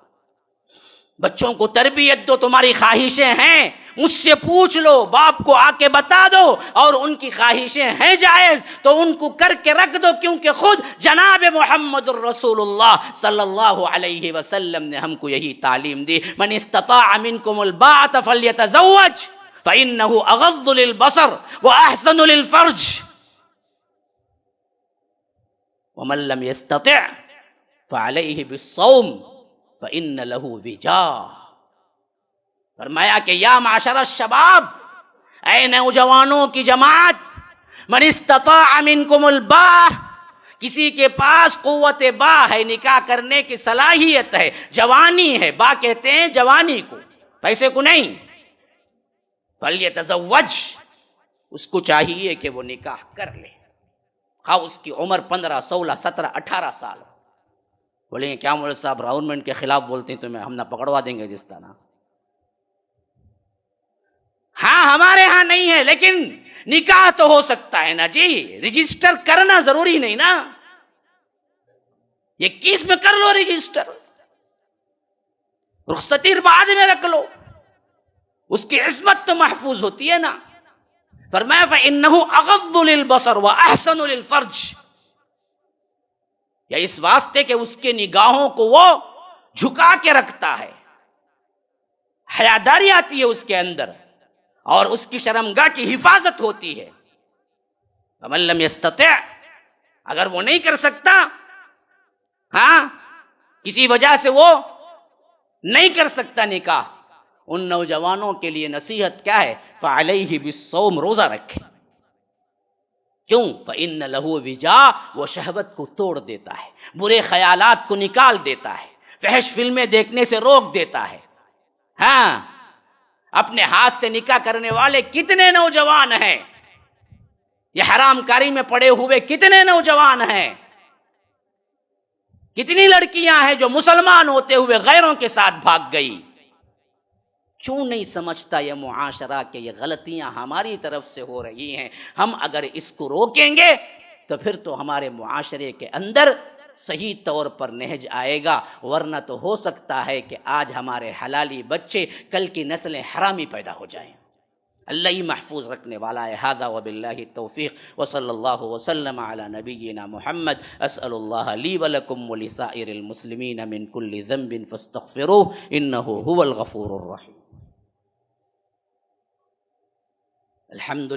بچوں کو تربیت دو، تمہاری خواہشیں ہیں مجھ سے پوچھ لو، باپ کو آ کے بتا دو، اور ان کی خواہشیں ہیں جائز تو ان کو کر کے رکھ دو، کیونکہ خود جناب محمد الرسول اللہ صلی اللہ علیہ وسلم نے ہم کو یہی تعلیم دی، من استطاع منکم الباءۃ فلیتزوج فإنه أغض للبصر وأحسن للفرج ومن لم يستطع فعليه بالصوم فإن له وجاء۔ فرمایا کہ یا معشر الشباب، اے نوجوانوں کی جماعت، من استطاع منکم الباء، کسی کے پاس قوت با ہے، نکاح کرنے کی صلاحیت ہے، جوانی ہے، با کہتے ہیں جوانی کو، پیسے کو نہیں، فلیتزوج، اس کو چاہیے کہ وہ نکاح کر لے، ہاں اس کی عمر 15 16 17 18 سال۔ بولیں گے کیا مولوی صاحب راؤنمنٹ کے خلاف بولتے ہیں تو ہم نہ پکڑوا دیں گے جس طرح؟ ہاں ہمارے ہاں نہیں ہے، لیکن نکاح تو ہو سکتا ہے نا جی، رجسٹر کرنا ضروری نہیں نا، 21 میں کر لو رجسٹر، رخصتی بعد میں رکھ لو، اس کی عصمت تو محفوظ ہوتی ہے نا۔ فرمایا فَإِنَّهُ أَغَضُّ لِلْبَصَرِ وَأَحْسَنُ لِلْفَرْجِ، یا اس واسطے کہ اس کے نگاہوں کو وہ جھکا کے رکھتا ہے، حیاداری آتی ہے اس کے اندر، اور اس کی شرمگاہ کی حفاظت ہوتی ہے۔ فَمَن لَّمْ يَسْتَطِعْ، اگر وہ نہیں کر سکتا، ہاں کسی وجہ سے وہ نہیں کر سکتا نکاح، ان نوجوانوں کے لیے نصیحت کیا ہے؟ فعلیہ بالصوم، روزہ رکھے۔ کیوں؟ فإن لہ وجا، وہ شہوت کو توڑ دیتا ہے، برے خیالات کو نکال دیتا ہے، فحش فلمیں دیکھنے سے روک دیتا ہے۔ ہاں اپنے ہاتھ سے نکاح کرنے والے کتنے نوجوان ہیں، یہ حرام کاری میں پڑے ہوئے کتنے نوجوان ہیں، کتنی لڑکیاں ہیں جو مسلمان ہوتے ہوئے غیروں کے ساتھ بھاگ گئی۔ کیوں نہیں سمجھتا یہ معاشرہ کہ یہ غلطیاں ہماری طرف سے ہو رہی ہیں؟ ہم اگر اس کو روکیں گے تو پھر تو ہمارے معاشرے کے اندر صحیح طور پر نہج آئے گا، ورنہ تو ہو سکتا ہے کہ آج ہمارے حلالی بچے کل کی نسلیں حرامی پیدا ہو جائیں۔ اللہ ہی محفوظ رکھنے والا ہے۔ ھذا وباللہ التوفیق وصلی اللہ وسلم علی نبینا محمد۔ اسأل اللہ لی ولکم ولسائر المسلمین من کل ذنب فاستغفروہ انہ هو الغفور الرحیم۔ الحمد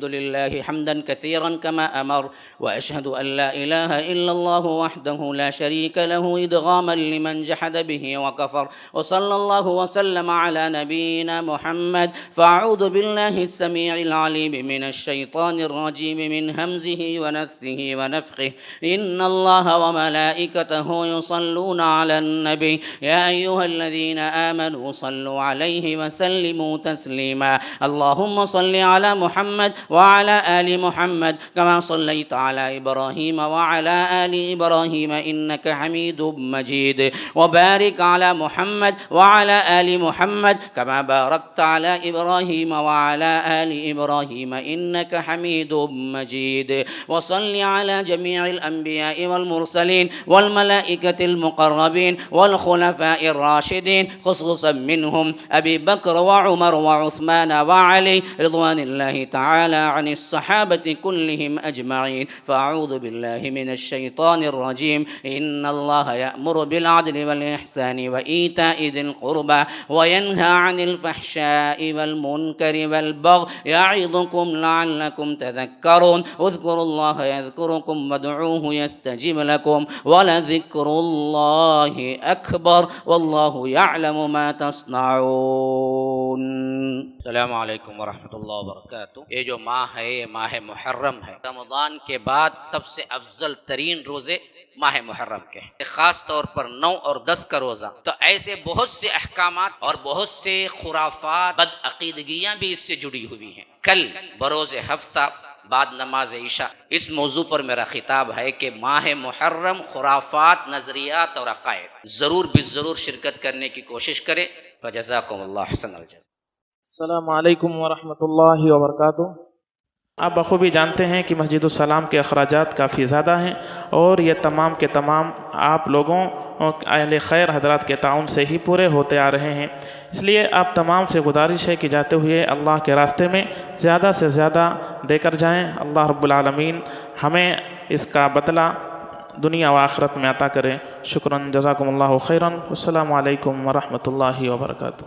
لله حمدا كثيرا كما أمر، وأشهد أن لا إله إلا الله وحده لا شريك له إدغاما لمن جحد به وكفر، وصلى الله وسلم على نبينا محمد۔ فأعوذ بالله السميع العليم من الشيطان الرجيم من همزه ونفثه ونفخه، إن الله وملائكته يصلون على النبي يا أيها الذين آمنوا صلوا عليه وسلموا تسليما۔ اللهم صل على محمد وعلى آل محمد كما صليت على إبراهيم وعلى آل إبراهيم إنك حميد مجيد، وبارك على محمد وعلى آل محمد كما باركت على إبراهيم وعلى آل إبراهيم إنك حميد مجيد، وصل على جميع الأنبياء والمرسلين والملائكة المقربين والخلفاء الراشدين، خصوصا منهم أبي بكر وعمر وعثمان وعلي رضوان الله تعالى عن الصحابة كلهم أجمعين۔ فأعوذ بالله من الشيطان الرجيم، إن الله يأمر بالعدل والإحسان وإيتاء ذي القربى وينهى عن الفحشاء والمنكر والبغي يعظكم لعلكم تذكرون، اذكروا الله يذكركم وادعوه يستجب لكم ولذكر الله أكبر والله يعلم ما تصنعون۔ السلام علیکم ورحمۃ اللہ وبرکاتہ۔ یہ جو ماہ ہے یہ ماہ محرم ہے۔ رمضان کے بعد سب سے افضل ترین روزے ماہ محرم کے ہیں، خاص طور پر 9 اور 10 کا روزہ۔ تو ایسے بہت سے احکامات اور بہت سے خرافات، بدعقیدگیاں بھی اس سے جڑی ہوئی ہیں۔ کل بروز ہفتہ بعد نماز عشاء اس موضوع پر میرا خطاب ہے کہ ماہ محرم، خرافات، نظریات اور عقائد، ضرور ضرور شرکت کرنے کی کوشش کریں۔ فجزاکم اللہ حسن الجزا۔ السلام علیکم ورحمۃ اللہ وبرکاتہ۔ آپ بخوبی جانتے ہیں کہ مسجد السلام کے اخراجات کافی زیادہ ہیں، اور یہ تمام کے تمام آپ لوگوں اہل خیر حضرات کے تعاون سے ہی پورے ہوتے آ رہے ہیں۔ اس لیے آپ تمام سے گزارش ہے کہ جاتے ہوئے اللہ کے راستے میں زیادہ سے زیادہ دے کر جائیں۔ اللہ رب العالمین ہمیں اس کا بدلہ دنیا و آخرت میں عطا کرے۔ شکراً، جزاکم اللہ خیراً۔ السلام علیکم ورحمۃ اللہ وبرکاتہ۔